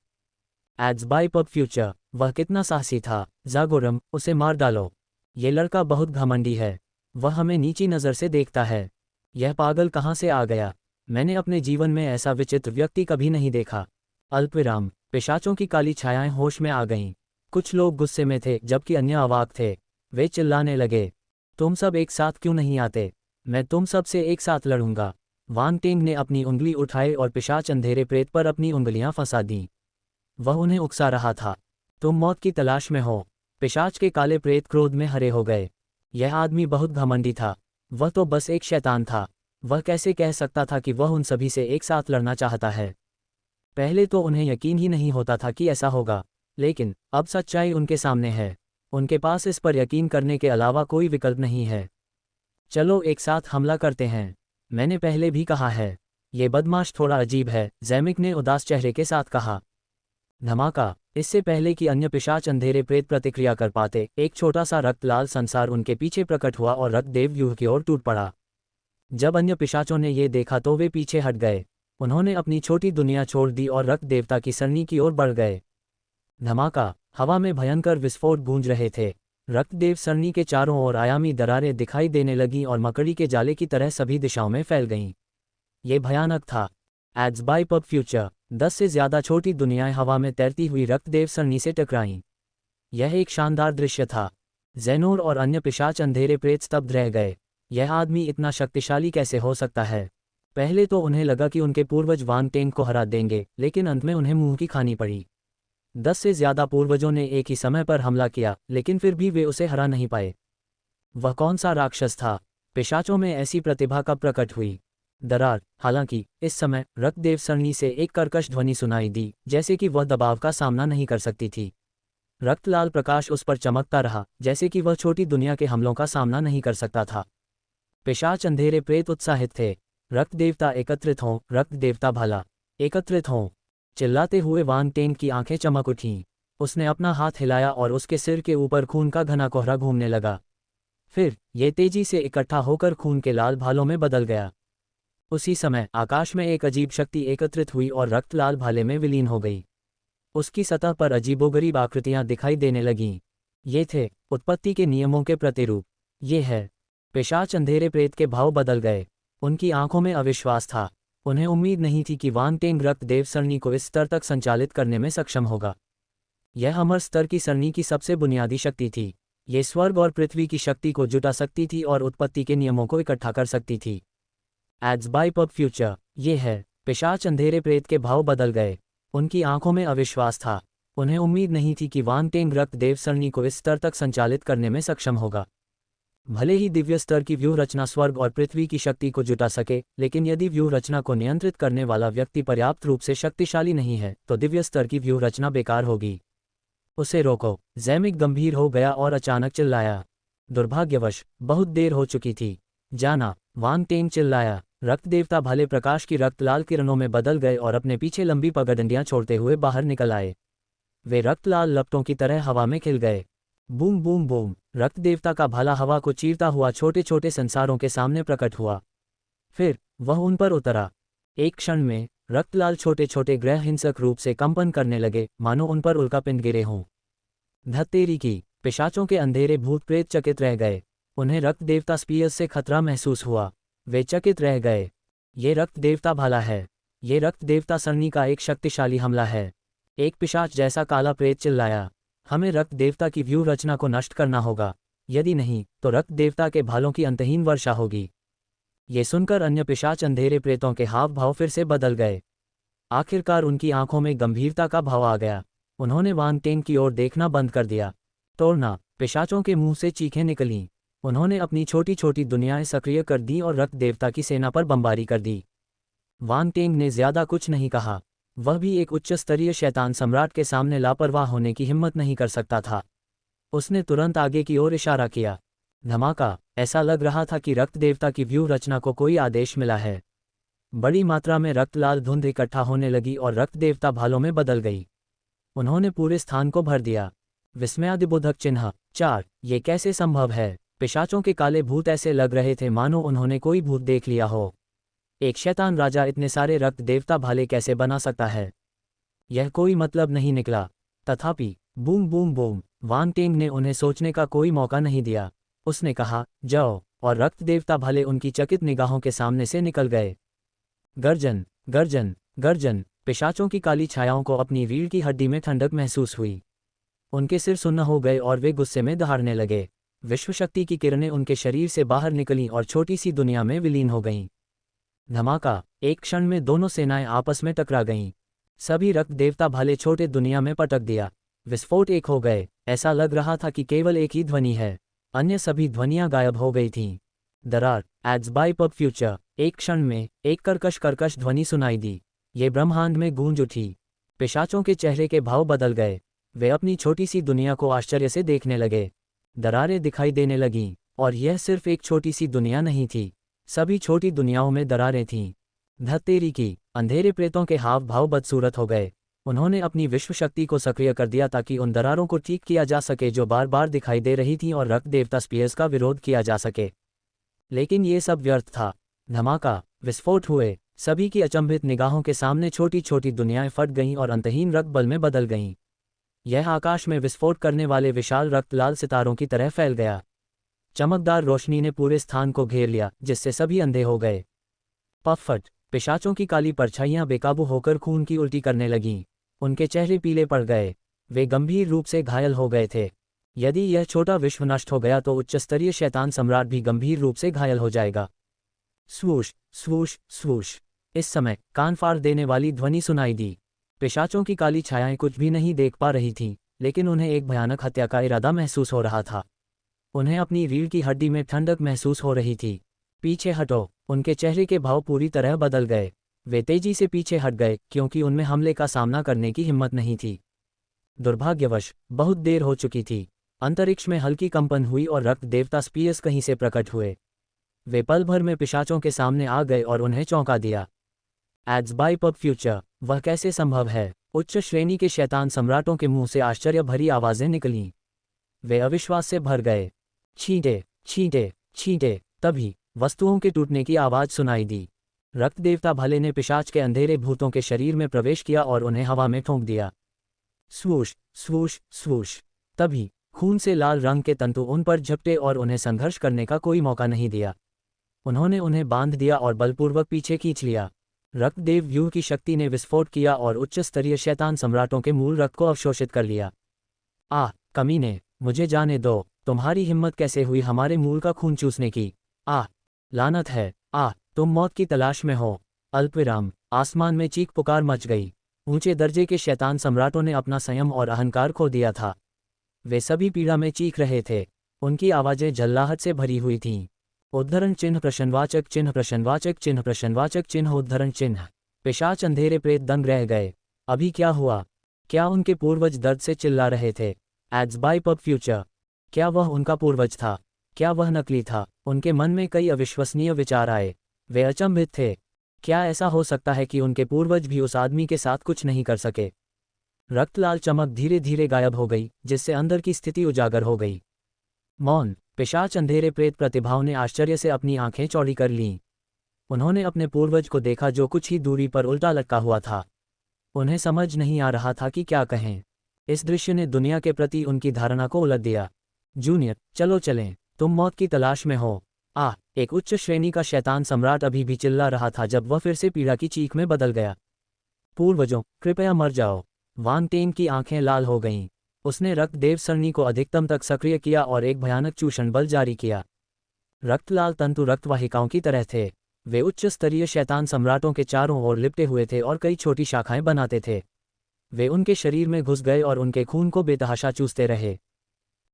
Ads by pub future. वह कितना साहसी था। जागोरम, उसे मार डालो। ये लड़का बहुत घमंडी है। वह हमें नीची नज़र से देखता है। यह पागल कहाँ से आ गया? मैंने अपने जीवन में ऐसा विचित्र व्यक्ति कभी नहीं देखा। अल्पविराम। पिशाचों की काली छायाएं होश में आ गईं। कुछ लोग गुस्से में थे जबकि अन्य अवाक थे। वे चिल्लाने लगे, तुम सब एक साथ क्यों नहीं आते? मैं तुम सब से एक साथ लड़ूंगा। वांग टेंग ने अपनी उंगली उठाई और पिशाच अंधेरे प्रेत पर अपनी उंगलियां फंसा दीं। वह उन्हें उकसा रहा था। तुम मौत की तलाश में हो। पिशाच के काले प्रेत क्रोध में हरे हो गए। यह आदमी बहुत घमंडी था। वह तो बस एक शैतान था। वह कैसे कह सकता था कि वह उन सभी से एक साथ लड़ना चाहता है? पहले तो उन्हें यकीन ही नहीं होता था कि ऐसा होगा, लेकिन अब सच्चाई उनके सामने है। उनके पास इस पर यकीन करने के अलावा कोई विकल्प नहीं है। चलो एक साथ हमला करते हैं। मैंने पहले भी कहा है, ये बदमाश थोड़ा अजीब है, ज़ैमिक ने उदास चेहरे के साथ कहा। धमाका। इससे पहले कि अन्य पिशाच अंधेरे प्रेत प्रतिक्रिया कर पाते, एक छोटा सा रक्त लाल संसार उनके पीछे प्रकट हुआ और रक्त देव व्यूह की ओर टूट पड़ा। जब अन्य पिशाचों ने ये देखा तो वे पीछे हट गए। उन्होंने अपनी छोटी दुनिया छोड़ दी और रक्त देवता की सरणी की ओर बढ़ गए। धमाका। हवा में भयंकर विस्फोट गूंज रहे थे। रक्तदेव सरणी के चारों ओर आयामी दरारें दिखाई देने लगीं और मकड़ी के जाले की तरह सभी दिशाओं में फैल गईं। ये भयानक था। Ads by pub future. 10 से ज़्यादा छोटी दुनियाएं हवा में तैरती हुई रक्तदेव सरणी से टकराईं। यह एक शानदार दृश्य था। ज़ेनोर और अन्य पिशाच अंधेरे प्रेत स्तब्ध रह गए। यह आदमी इतना शक्तिशाली कैसे हो सकता है? पहले तो उन्हें लगा कि उनके पूर्वज वांग टेंग को हरा देंगे, लेकिन अंत में उन्हें मुंह की खानी पड़ी। 10 से ज़्यादा पूर्वजों ने एक ही समय पर हमला किया, लेकिन फिर भी वे उसे हरा नहीं पाए। वह कौन सा राक्षस था? पिशाचों में ऐसी प्रतिभा कब प्रकट हुई? दरार। हालांकि इस समय रक्तदेव सरणी से एक कर्कश ध्वनि सुनाई दी, जैसे कि वह दबाव का सामना नहीं कर सकती थी। रक्तलाल प्रकाश उस पर चमकता रहा, जैसे कि वह छोटी दुनिया के हमलों का सामना नहीं कर सकता था। पिशाच अंधेरे प्रेत उत्साहित थे। रक्त देवता एकत्रित हों, रक्त देवता भला एकत्रित हों। चिल्लाते हुए वांग टेंग की आंखें चमक उठीं। उसने अपना हाथ हिलाया और उसके सिर के ऊपर खून का घना कोहरा घूमने लगा। फिर ये तेजी से इकट्ठा होकर खून के लाल भालों में बदल गया। उसी समय आकाश में एक अजीब शक्ति एकत्रित हुई और रक्त लाल भाले में विलीन हो गई। उसकी सतह पर अजीबोगरीब आकृतियां दिखाई देने लगीं। ये थे उत्पत्ति के नियमों के प्रतिरूप। ये है। पिशाच अंधेरे प्रेत के भाव बदल गए। उनकी आंखों में अविश्वास था। उन्हें उम्मीद नहीं थी कि वांग टेंग रक्त देव सरणी को इस स्तर तक संचालित करने में सक्षम होगा। यह अमर स्तर की सरणी की सबसे बुनियादी शक्ति थी। ये स्वर्ग और पृथ्वी की शक्ति को जुटा सकती थी और उत्पत्ति के नियमों को इकट्ठा कर सकती थी। Ads by pub future. ये है। पिशाच अंधेरे प्रेत के भाव बदल गए। उनकी आंखों में अविश्वास था। उन्हें उम्मीद नहीं थी कि वांग टेंग रक्त देव सरणी को इस स्तर तक संचालित करने में सक्षम होगा। भले ही दिव्य स्तर की व्यूह रचना स्वर्ग और पृथ्वी की शक्ति को जुटा सके, लेकिन यदि व्यूह रचना को नियंत्रित करने वाला व्यक्ति पर्याप्त रूप से शक्तिशाली नहीं है, तो दिव्य स्तर की व्यूह रचना बेकार होगी। उसे रोको। ज़ैमिक गंभीर हो गया और अचानक चिल्लाया। दुर्भाग्यवश बहुत देर हो चुकी थी। जाना। वांग टेंग चिल्लाया। रक्त देवता भले प्रकाश की रक्त लाल किरणों में बदल गए और अपने पीछे लंबी पगडंडियां छोड़ते हुए बाहर निकल आए। वे रक्त लाल लपटों की तरह हवा में खिल गए। Boom boom boom. रक्त देवता का भाला हवा को चीरता हुआ छोटे छोटे संसारों के सामने प्रकट हुआ। फिर वह उन पर उतरा। एक क्षण में रक्तलाल छोटे छोटे ग्रह हिंसक रूप से कंपन करने लगे, मानो उन पर उल्कापिंड गिरे हों। धत्तेरी की। पिशाचों के अंधेरे भूत प्रेत चकित रह गए। उन्हें रक्त देवता स्पीयर्स से खतरा महसूस हुआ। वे चकित रह गए। ये रक्त देवता भाला है। ये रक्त देवता सरणी का एक शक्तिशाली हमला है। एक पिशाच जैसा काला प्रेत चिल्लाया। हमें रक्त देवता की व्यू रचना को नष्ट करना होगा, यदि नहीं तो रक्त देवता के भालों की अंतहीन वर्षा होगी। ये सुनकर अन्य पिशाच अंधेरे प्रेतों के हाव भाव फिर से बदल गए। आखिरकार उनकी आंखों में गंभीरता का भाव आ गया। उन्होंने वांग टेंग की ओर देखना बंद कर दिया। तोड़ना! पिशाचों के मुंह से चीखें निकलीं। उन्होंने अपनी छोटी छोटी दुनियाएं सक्रिय कर दी और रक्त देवता की सेना पर बमबारी कर दी। वांग टेंग ने ज्यादा कुछ नहीं कहा। वह भी एक उच्च स्तरीय शैतान सम्राट के सामने लापरवाह होने की हिम्मत नहीं कर सकता था। उसने तुरंत आगे की ओर इशारा किया। धमाका! ऐसा लग रहा था कि रक्त देवता की व्यू रचना को कोई आदेश मिला है। बड़ी मात्रा में रक्त लाल धुंध इकट्ठा होने लगी और रक्त देवता भालों में बदल गई। उन्होंने पूरे स्थान को भर दिया। विस्मयादिबोधक चिन्ह 4। ये कैसे संभव है? पिशाचों के काले भूत ऐसे लग रहे थे मानो उन्होंने कोई भूत देख लिया हो। एक शैतान राजा इतने सारे रक्त देवता भाले कैसे बना सकता है? यह कोई मतलब नहीं निकला। तथापि बूम बूम बूम! वांग टेंग ने उन्हें सोचने का कोई मौका नहीं दिया। उसने कहा, जाओ, और रक्त देवता भाले उनकी चकित निगाहों के सामने से निकल गए। गर्जन गर्जन गर्जन! पिशाचों की काली छायाओं को अपनी रीढ़ की हड्डी में ठंडक महसूस हुई। उनके सिर सुन्न हो गए और वे गुस्से में दहाड़ने लगे। विश्वशक्ति की किरणें उनके शरीर से बाहर निकलीं और छोटी सी दुनिया में विलीन हो गईं। धमाका! एक क्षण में दोनों सेनाएं आपस में टकरा गईं। सभी रक्त देवता भाले छोटे दुनिया में पटक दिया। विस्फोट एक हो गए। ऐसा लग रहा था कि केवल एक ही ध्वनि है, अन्य सभी ध्वनियां गायब हो गई थीं। दरार! Ads by pub future! एक क्षण में एक कर्कश कर्कश ध्वनि सुनाई दी। ये ब्रह्मांड में गूंज उठी। पिशाचों के चेहरे के भाव बदल गए। वे अपनी छोटी सी दुनिया को आश्चर्य से देखने लगे। दरारें दिखाई देने लगीं, और यह सिर्फ एक छोटी सी दुनिया नहीं थी, सभी छोटी दुनियाओं में दरारें थीं। धत्तेरी की! अंधेरे प्रेतों के हाव भाव बदसूरत हो गए। उन्होंने अपनी विश्व शक्ति को सक्रिय कर दिया ताकि उन दरारों को ठीक किया जा सके जो बार बार दिखाई दे रही थीं और रक्त देवता स्पीयर्स का विरोध किया जा सके। लेकिन ये सब व्यर्थ था। धमाका! विस्फोट हुए। सभी की अचंभित निगाहों के सामने छोटी छोटी दुनियाएं फट गईं और अंतहीन रक्त बल में बदल गईं। यह आकाश में विस्फोट करने वाले विशाल रक्त लाल सितारों की तरह फैल गया। चमकदार रोशनी ने पूरे स्थान को घेर लिया, जिससे सभी अंधे हो गए। पफट! पिशाचों की काली परछाइयां बेकाबू होकर खून की उल्टी करने लगीं। उनके चेहरे पीले पड़ गए। वे गंभीर रूप से घायल हो गए थे। यदि यह छोटा विश्व नष्ट हो गया तो उच्चस्तरीय शैतान सम्राट भी गंभीर रूप से घायल हो जाएगा। स्वूश स्वूश स्वूश! इस समय कान फाड़ देने वाली ध्वनि सुनाई दी। पिशाचों की काली छायाएं कुछ भी नहीं देख पा रही थीं, लेकिन उन्हें एक भयानक हत्या का इरादा महसूस हो रहा था। उन्हें अपनी रीढ़ की हड्डी में ठंडक महसूस हो रही थी। पीछे हटो! उनके चेहरे के भाव पूरी तरह बदल गए। वे तेजी से पीछे हट गए क्योंकि उनमें हमले का सामना करने की हिम्मत नहीं थी। दुर्भाग्यवश बहुत देर हो चुकी थी। अंतरिक्ष में हल्की कंपन हुई और रक्त देवता स्पीयर्स कहीं से प्रकट हुए। वे पल भर में पिशाचों के सामने आ गए और उन्हें चौंका दिया। Ads by pub future! वह कैसे संभव है? उच्च श्रेणी के शैतान सम्राटों के मुंह से आश्चर्य भरी आवाजें निकलीं। वे अविश्वास से भर गए। छींटे छींटे छींटे! तभी वस्तुओं के टूटने की आवाज सुनाई दी। रक्त देवता भले ने पिशाच के अंधेरे भूतों के शरीर में प्रवेश किया और उन्हें हवा में ठोंक दिया। स्वूश स्वूश स्वूश! तभी खून से लाल रंग के तंतु उन पर झपटे और उन्हें संघर्ष करने का कोई मौका नहीं दिया। उन्होंने उन्हें बांध दिया और बलपूर्वक पीछे खींच लिया। रक्तदेव व्यूह की शक्ति ने विस्फोट किया और उच्च स्तरीय शैतान सम्राटों के मूल रक्त को अवशोषित कर लिया। कमीने! मुझे जाने दो! तुम्हारी हिम्मत कैसे हुई हमारे मूल का खून चूसने की? लानत है! तुम मौत की तलाश में हो! अल्पविराम! आसमान में चीख पुकार मच गई। ऊंचे दर्जे के शैतान सम्राटों ने अपना संयम और अहंकार खो दिया था। वे सभी पीड़ा में चीख रहे थे। उनकी आवाजें झल्लाहट से भरी हुई थीं। उद्धरण चिन्ह प्रश्नवाचक चिन्ह प्रश्नवाचक चिन्ह प्रश्नवाचक चिन्ह उद्धरण चिन्ह! पिशाच अंधेरे प्रेत दंग रह गए। अभी क्या हुआ? क्या उनके पूर्वज दर्द से चिल्ला रहे थे? Ads by pub future! क्या वह उनका पूर्वज था? क्या वह नकली था? उनके मन में कई अविश्वसनीय विचार आए। वे अचंभित थे। क्या ऐसा हो सकता है कि उनके पूर्वज भी उस आदमी के साथ कुछ नहीं कर सके? रक्तलाल चमक धीरे धीरे गायब हो गई, जिससे अंदर की स्थिति उजागर हो गई। मौन! पिशाच अंधेरे प्रेत प्रतिभाओं ने आश्चर्य से अपनी आंखें चौड़ी कर लीं। उन्होंने अपने पूर्वज को देखा जो कुछ ही दूरी पर उल्टा लटका हुआ था। उन्हें समझ नहीं आ रहा था कि क्या कहें। इस दृश्य ने दुनिया के प्रति उनकी धारणा को उलट दिया। जूनियर, चलो चलें, तुम मौत की तलाश में हो। एक उच्च श्रेणी का शैतान सम्राट अभी भी चिल्ला रहा था जब वह फिर से पीड़ा की चीख में बदल गया। पूर्वजों, कृपया मर जाओ! वांग टेंग की आंखें लाल हो गईं। उसने रक्त देव सरणी को अधिकतम तक सक्रिय किया और एक भयानक चूषण बल जारी किया। रक्तलाल तंतु रक्तवाहिकाओं की तरह थे। वे उच्च स्तरीय शैतान सम्राटों के चारों ओर लिपटे हुए थे और कई छोटी शाखाएं बनाते थे। वे उनके शरीर में घुस गए और उनके खून को बेतहाशा चूसते रहे।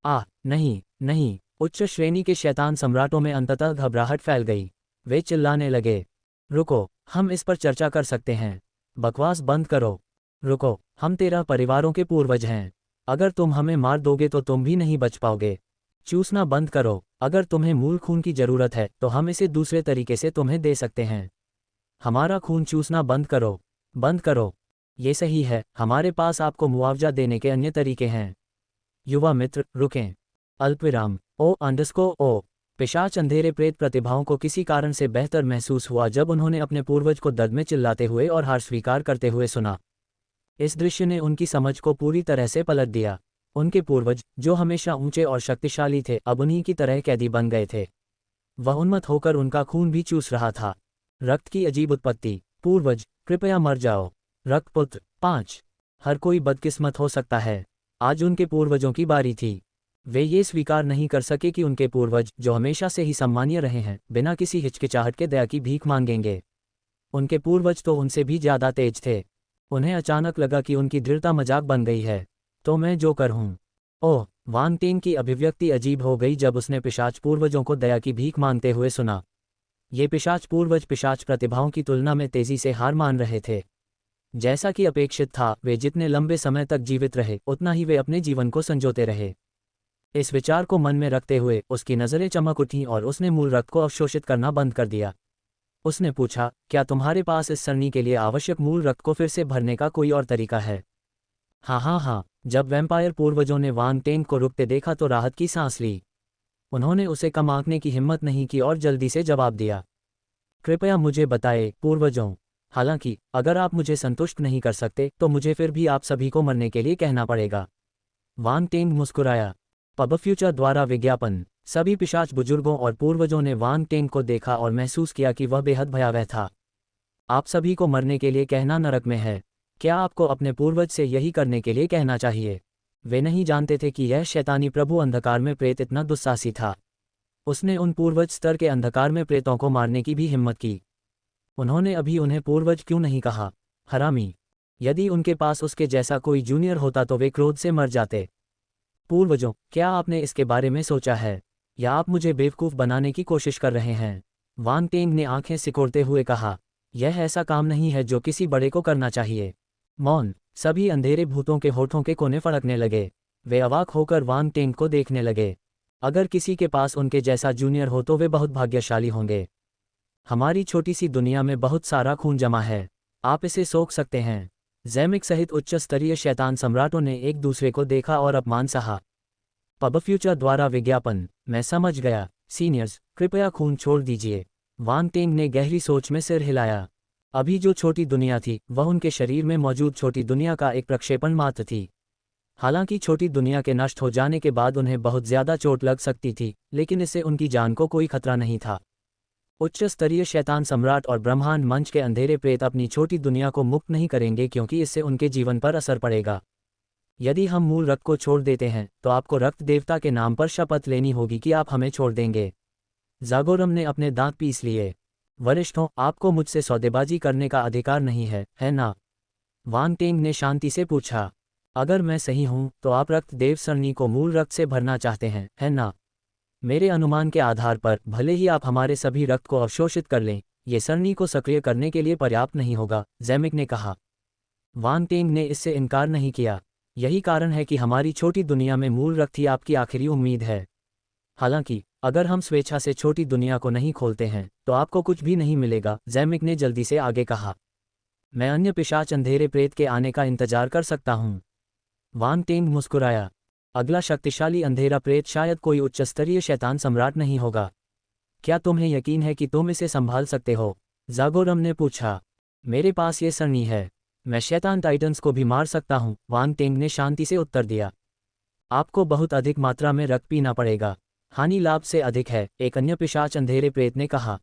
नहीं नहीं! उच्च श्रेणी के शैतान सम्राटों में अंततः घबराहट फैल गई। वे चिल्लाने लगे, रुको, हम इस पर चर्चा कर सकते हैं। बकवास बंद करो। रुको, हम 13 परिवारों के पूर्वज हैं। अगर तुम हमें मार दोगे तो तुम भी नहीं बच पाओगे। चूसना बंद करो। अगर तुम्हें मूल खून की जरूरत है तो हम इसे दूसरे तरीके से तुम्हें दे सकते हैं। हमारा खून चूसना बंद करो। बंद करो। ये सही है, हमारे पास आपको मुआवजा देने के अन्य तरीके हैं। युवा मित्र, रुकें। अल्पविराम। ओ पिशाच अंधेरे प्रेत प्रतिभाओं को किसी कारण से बेहतर महसूस हुआ जब उन्होंने अपने पूर्वज को दर्द में चिल्लाते हुए और हार स्वीकार करते हुए सुना। इस दृश्य ने उनकी समझ को पूरी तरह से पलट दिया। उनके पूर्वज, जो हमेशा ऊंचे और शक्तिशाली थे, अब उन्हीं की तरह कैदी बन गए थे। वह उन्मत्त होकर उनका खून भी चूस रहा था। रक्त की अजीब उत्पत्ति। पूर्वज, कृपया मर जाओ। रक्तपुत्र। 5। हर कोई बदकिस्मत हो सकता है। आज उनके पूर्वजों की बारी थी। वे ये स्वीकार नहीं कर सके कि उनके पूर्वज, जो हमेशा से ही सम्मानीय रहे हैं, बिना किसी हिचकिचाहट के दया की भीख मांगेंगे। उनके पूर्वज तो उनसे भी ज्यादा तेज थे। उन्हें अचानक लगा कि उनकी दृढ़ता मजाक बन गई है। तो मैं जो कर हूं। ओह! वान टेंग की अभिव्यक्ति अजीब हो गई जब उसने पिशाच पूर्वजों को दया की भीख मांगते हुए सुना। ये पिशाच पूर्वज पिशाच प्रतिभाओं की तुलना में तेजी से हार मान रहे थे। जैसा कि अपेक्षित था, वे जितने लंबे समय तक जीवित रहे, उतना ही वे अपने जीवन को संजोते रहे। इस विचार को मन में रखते हुए उसकी नज़रें चमक उठीं और उसने मूल रक्त को अवशोषित करना बंद कर दिया। उसने पूछा, क्या तुम्हारे पास इस सरणी के लिए आवश्यक मूल रक्त को फिर से भरने का कोई और तरीका है? हाँ। जब वैम्पायर पूर्वजों ने वान टेंग को रुकते देखा तो राहत की सांस ली। उन्होंने उसे कम आंकने की हिम्मत नहीं की और जल्दी से जवाब दिया, कृपया मुझे बताएं, पूर्वजों। हालांकि अगर आप मुझे संतुष्ट नहीं कर सकते तो मुझे फिर भी आप सभी को मरने के लिए कहना पड़ेगा। वान टेंग मुस्कुराया। पब फ्यूचर द्वारा विज्ञापन। सभी पिशाच बुजुर्गों और पूर्वजों ने वान टेंग को देखा और महसूस किया कि वह बेहद भयावह था। आप सभी को मरने के लिए कहना नरक में है। क्या आपको अपने पूर्वज से यही करने के लिए कहना चाहिए? वे नहीं जानते थे कि यह शैतानी प्रभु अंधकार में प्रेत इतना दुस्साहसी था। उसने उन पूर्वज स्तर के अंधकार में प्रेतों को मारने की भी हिम्मत की। उन्होंने अभी उन्हें पूर्वज क्यों नहीं कहा? हरामी! यदि उनके पास उसके जैसा कोई जूनियर होता तो वे क्रोध से मर जाते। पूर्वजों, क्या आपने इसके बारे में सोचा है? या आप मुझे बेवकूफ़ बनाने की कोशिश कर रहे हैं? वान टेंग ने आंखें सिकोड़ते हुए कहा, यह ऐसा काम नहीं है जो किसी बड़े को करना चाहिए। मौन। सभी अंधेरे भूतों के होठों के कोने फड़कने लगे। वे अवाक होकर वान टेंग को देखने लगे। अगर किसी के पास उनके जैसा जूनियर हो तो वे बहुत भाग्यशाली होंगे। हमारी छोटी सी दुनिया में बहुत सारा खून जमा है। आप इसे सोख सकते हैं। ज़ैमिक सहित उच्च स्तरीय शैतान सम्राटों ने एक दूसरे को देखा और अपमान सहा। पब फ्यूचर द्वारा विज्ञापन। मैं समझ गया। सीनियर्स, कृपया खून छोड़ दीजिए। वान टेंग ने गहरी सोच में सिर हिलाया। अभी जो छोटी दुनिया थी वह उनके शरीर में मौजूद छोटी दुनिया का एक प्रक्षेपण मात्र थी। हालांकि छोटी दुनिया के नष्ट हो जाने के बाद उन्हें बहुत ज्यादा चोट लग सकती थी, लेकिन इससे उनकी जान को कोई खतरा नहीं था। उच्च स्तरीय शैतान सम्राट और ब्रह्मांड मंच के अंधेरे प्रेत अपनी छोटी दुनिया को मुक्त नहीं करेंगे क्योंकि इससे उनके जीवन पर असर पड़ेगा। यदि हम मूल रक्त को छोड़ देते हैं तो आपको रक्त देवता के नाम पर शपथ लेनी होगी कि आप हमें छोड़ देंगे। जागोरम ने अपने दांत पीस लिए। वरिष्ठों, आपको मुझसे सौदेबाजी करने का अधिकार नहीं है ना? वान टेंग ने शांति से पूछा। अगर मैं सही हूं तो आप रक्त देव सरणी को मूल रक्त से भरना चाहते हैं, है ना? मेरे अनुमान के आधार पर भले ही आप हमारे सभी रक्त को अवशोषित कर लें, ये सरणी को सक्रिय करने के लिए पर्याप्त नहीं होगा, ज़ैमिक ने कहा। वान टेंग ने इससे इनकार नहीं किया। यही कारण है कि हमारी छोटी दुनिया में मूल रक्त ही आपकी आखिरी उम्मीद है। हालांकि अगर हम स्वेच्छा से छोटी दुनिया को नहीं खोलते हैं तो आपको कुछ भी नहीं मिलेगा, ज़ैमिक ने जल्दी से आगे कहा। मैं अन्य पिशाच अंधेरे प्रेत के आने का इंतजार कर सकता हूं। वान टेंग मुस्कुराया। अगला शक्तिशाली अंधेरा प्रेत शायद कोई उच्च स्तरीय शैतान सम्राट नहीं होगा। क्या तुम्हें यकीन है कि तुम इसे संभाल सकते हो? जागोरम ने पूछा। मेरे पास ये सरणी है। मैं शैतान टाइटन्स को भी मार सकता हूं, वान टेंग ने शांति से उत्तर दिया। आपको बहुत अधिक मात्रा में रक्त पीना पड़ेगा। हानि लाभ से अधिक है, एक अन्य पिशाच अंधेरे प्रेत ने कहा।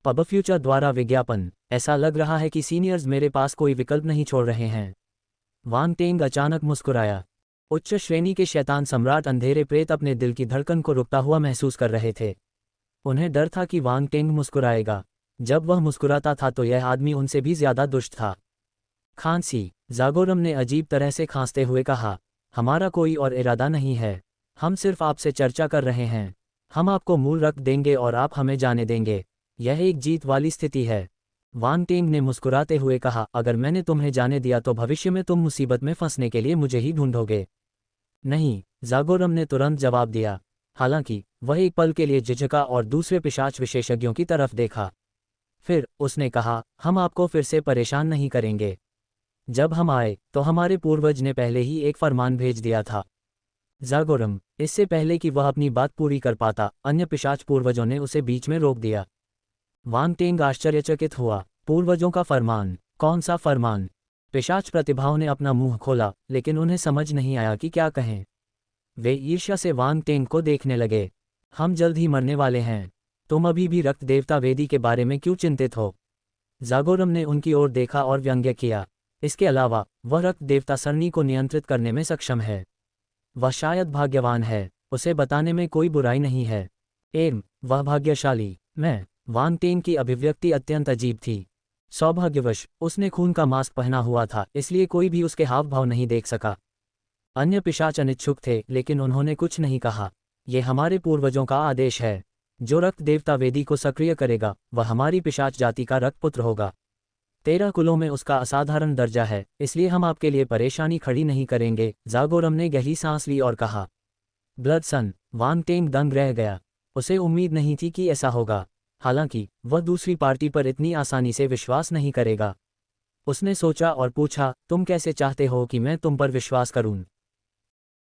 पब फ्यूचर द्वारा विज्ञापन। ऐसा लग रहा है कि सीनियर्स मेरे पास कोई विकल्प नहीं छोड़ रहे हैं। वान टेंग अचानक मुस्कुराया। उच्च श्रेणी के शैतान सम्राट अंधेरे प्रेत अपने दिल की धड़कन को रुकता हुआ महसूस कर रहे थे। उन्हें डर था कि वांग टेंग मुस्कुराएगा। जब वह मुस्कुराता था तो यह आदमी उनसे भी ज्यादा दुष्ट था। खांसी। जागोरम ने अजीब तरह से खांसते हुए कहा, हमारा कोई और इरादा नहीं है, हम सिर्फ आपसे चर्चा कर रहे हैं। हम आपको मूल रक्त देंगे और आप हमें जाने देंगे। यह एक जीत वाली स्थिति है। वांग टेंग ने मुस्कुराते हुए कहा, अगर मैंने तुम्हें जाने दिया तो भविष्य में तुम मुसीबत में फंसने के लिए मुझे ही ढूंढोगे। नहीं, जागोरम ने तुरंत जवाब दिया। हालांकि वह एक पल के लिए झिझका और दूसरे पिशाच विशेषज्ञों की तरफ देखा। फिर उसने कहा, हम आपको फिर से परेशान नहीं करेंगे। जब हम आए तो हमारे पूर्वज ने पहले ही एक फरमान भेज दिया था। जागोरम, इससे पहले कि वह अपनी बात पूरी कर पाता, अन्य पिशाच पूर्वजों ने उसे बीच में रोक दिया। वांग टेंग आश्चर्यचकित हुआ। पूर्वजों का फरमान? कौन सा फरमान? पिशाच प्रतिभाओं ने अपना मुंह खोला, लेकिन उन्हें समझ नहीं आया कि क्या कहें। वे ईर्ष्या से वांग टेंग को देखने लगे। हम जल्द ही मरने वाले हैं। तुम अभी भी रक्त देवता वेदी के बारे में क्यों चिंतित हो? जागोरम ने उनकी ओर देखा और व्यंग्य किया। इसके अलावा वह रक्त देवता सरनी को नियंत्रित करने में सक्षम है। वह शायद भाग्यवान है, उसे बताने में कोई बुराई नहीं है। वह भाग्यशाली। मैं। वांग टेंग की अभिव्यक्ति अत्यंत अजीब थी। सौभाग्यवश उसने खून का मास्क पहना हुआ था, इसलिए कोई भी उसके हाव भाव नहीं देख सका। अन्य पिशाच अनिच्छुक थे, लेकिन उन्होंने कुछ नहीं कहा। यह हमारे पूर्वजों का आदेश है। जो रक्त देवता वेदी को सक्रिय करेगा वह हमारी पिशाच जाति का रक्तपुत्र होगा। 13 कुलों में उसका असाधारण दर्जा है, इसलिए हम आपके लिए परेशानी खड़ी नहीं करेंगे। जागोरम ने गहरी सांस ली और कहा, ब्लड सन। वांग टेंग दंग रह गया। उसे उम्मीद नहीं थी कि ऐसा होगा। हालांकि वह दूसरी पार्टी पर इतनी आसानी से विश्वास नहीं करेगा। उसने सोचा और पूछा, तुम कैसे चाहते हो कि मैं तुम पर विश्वास करूं?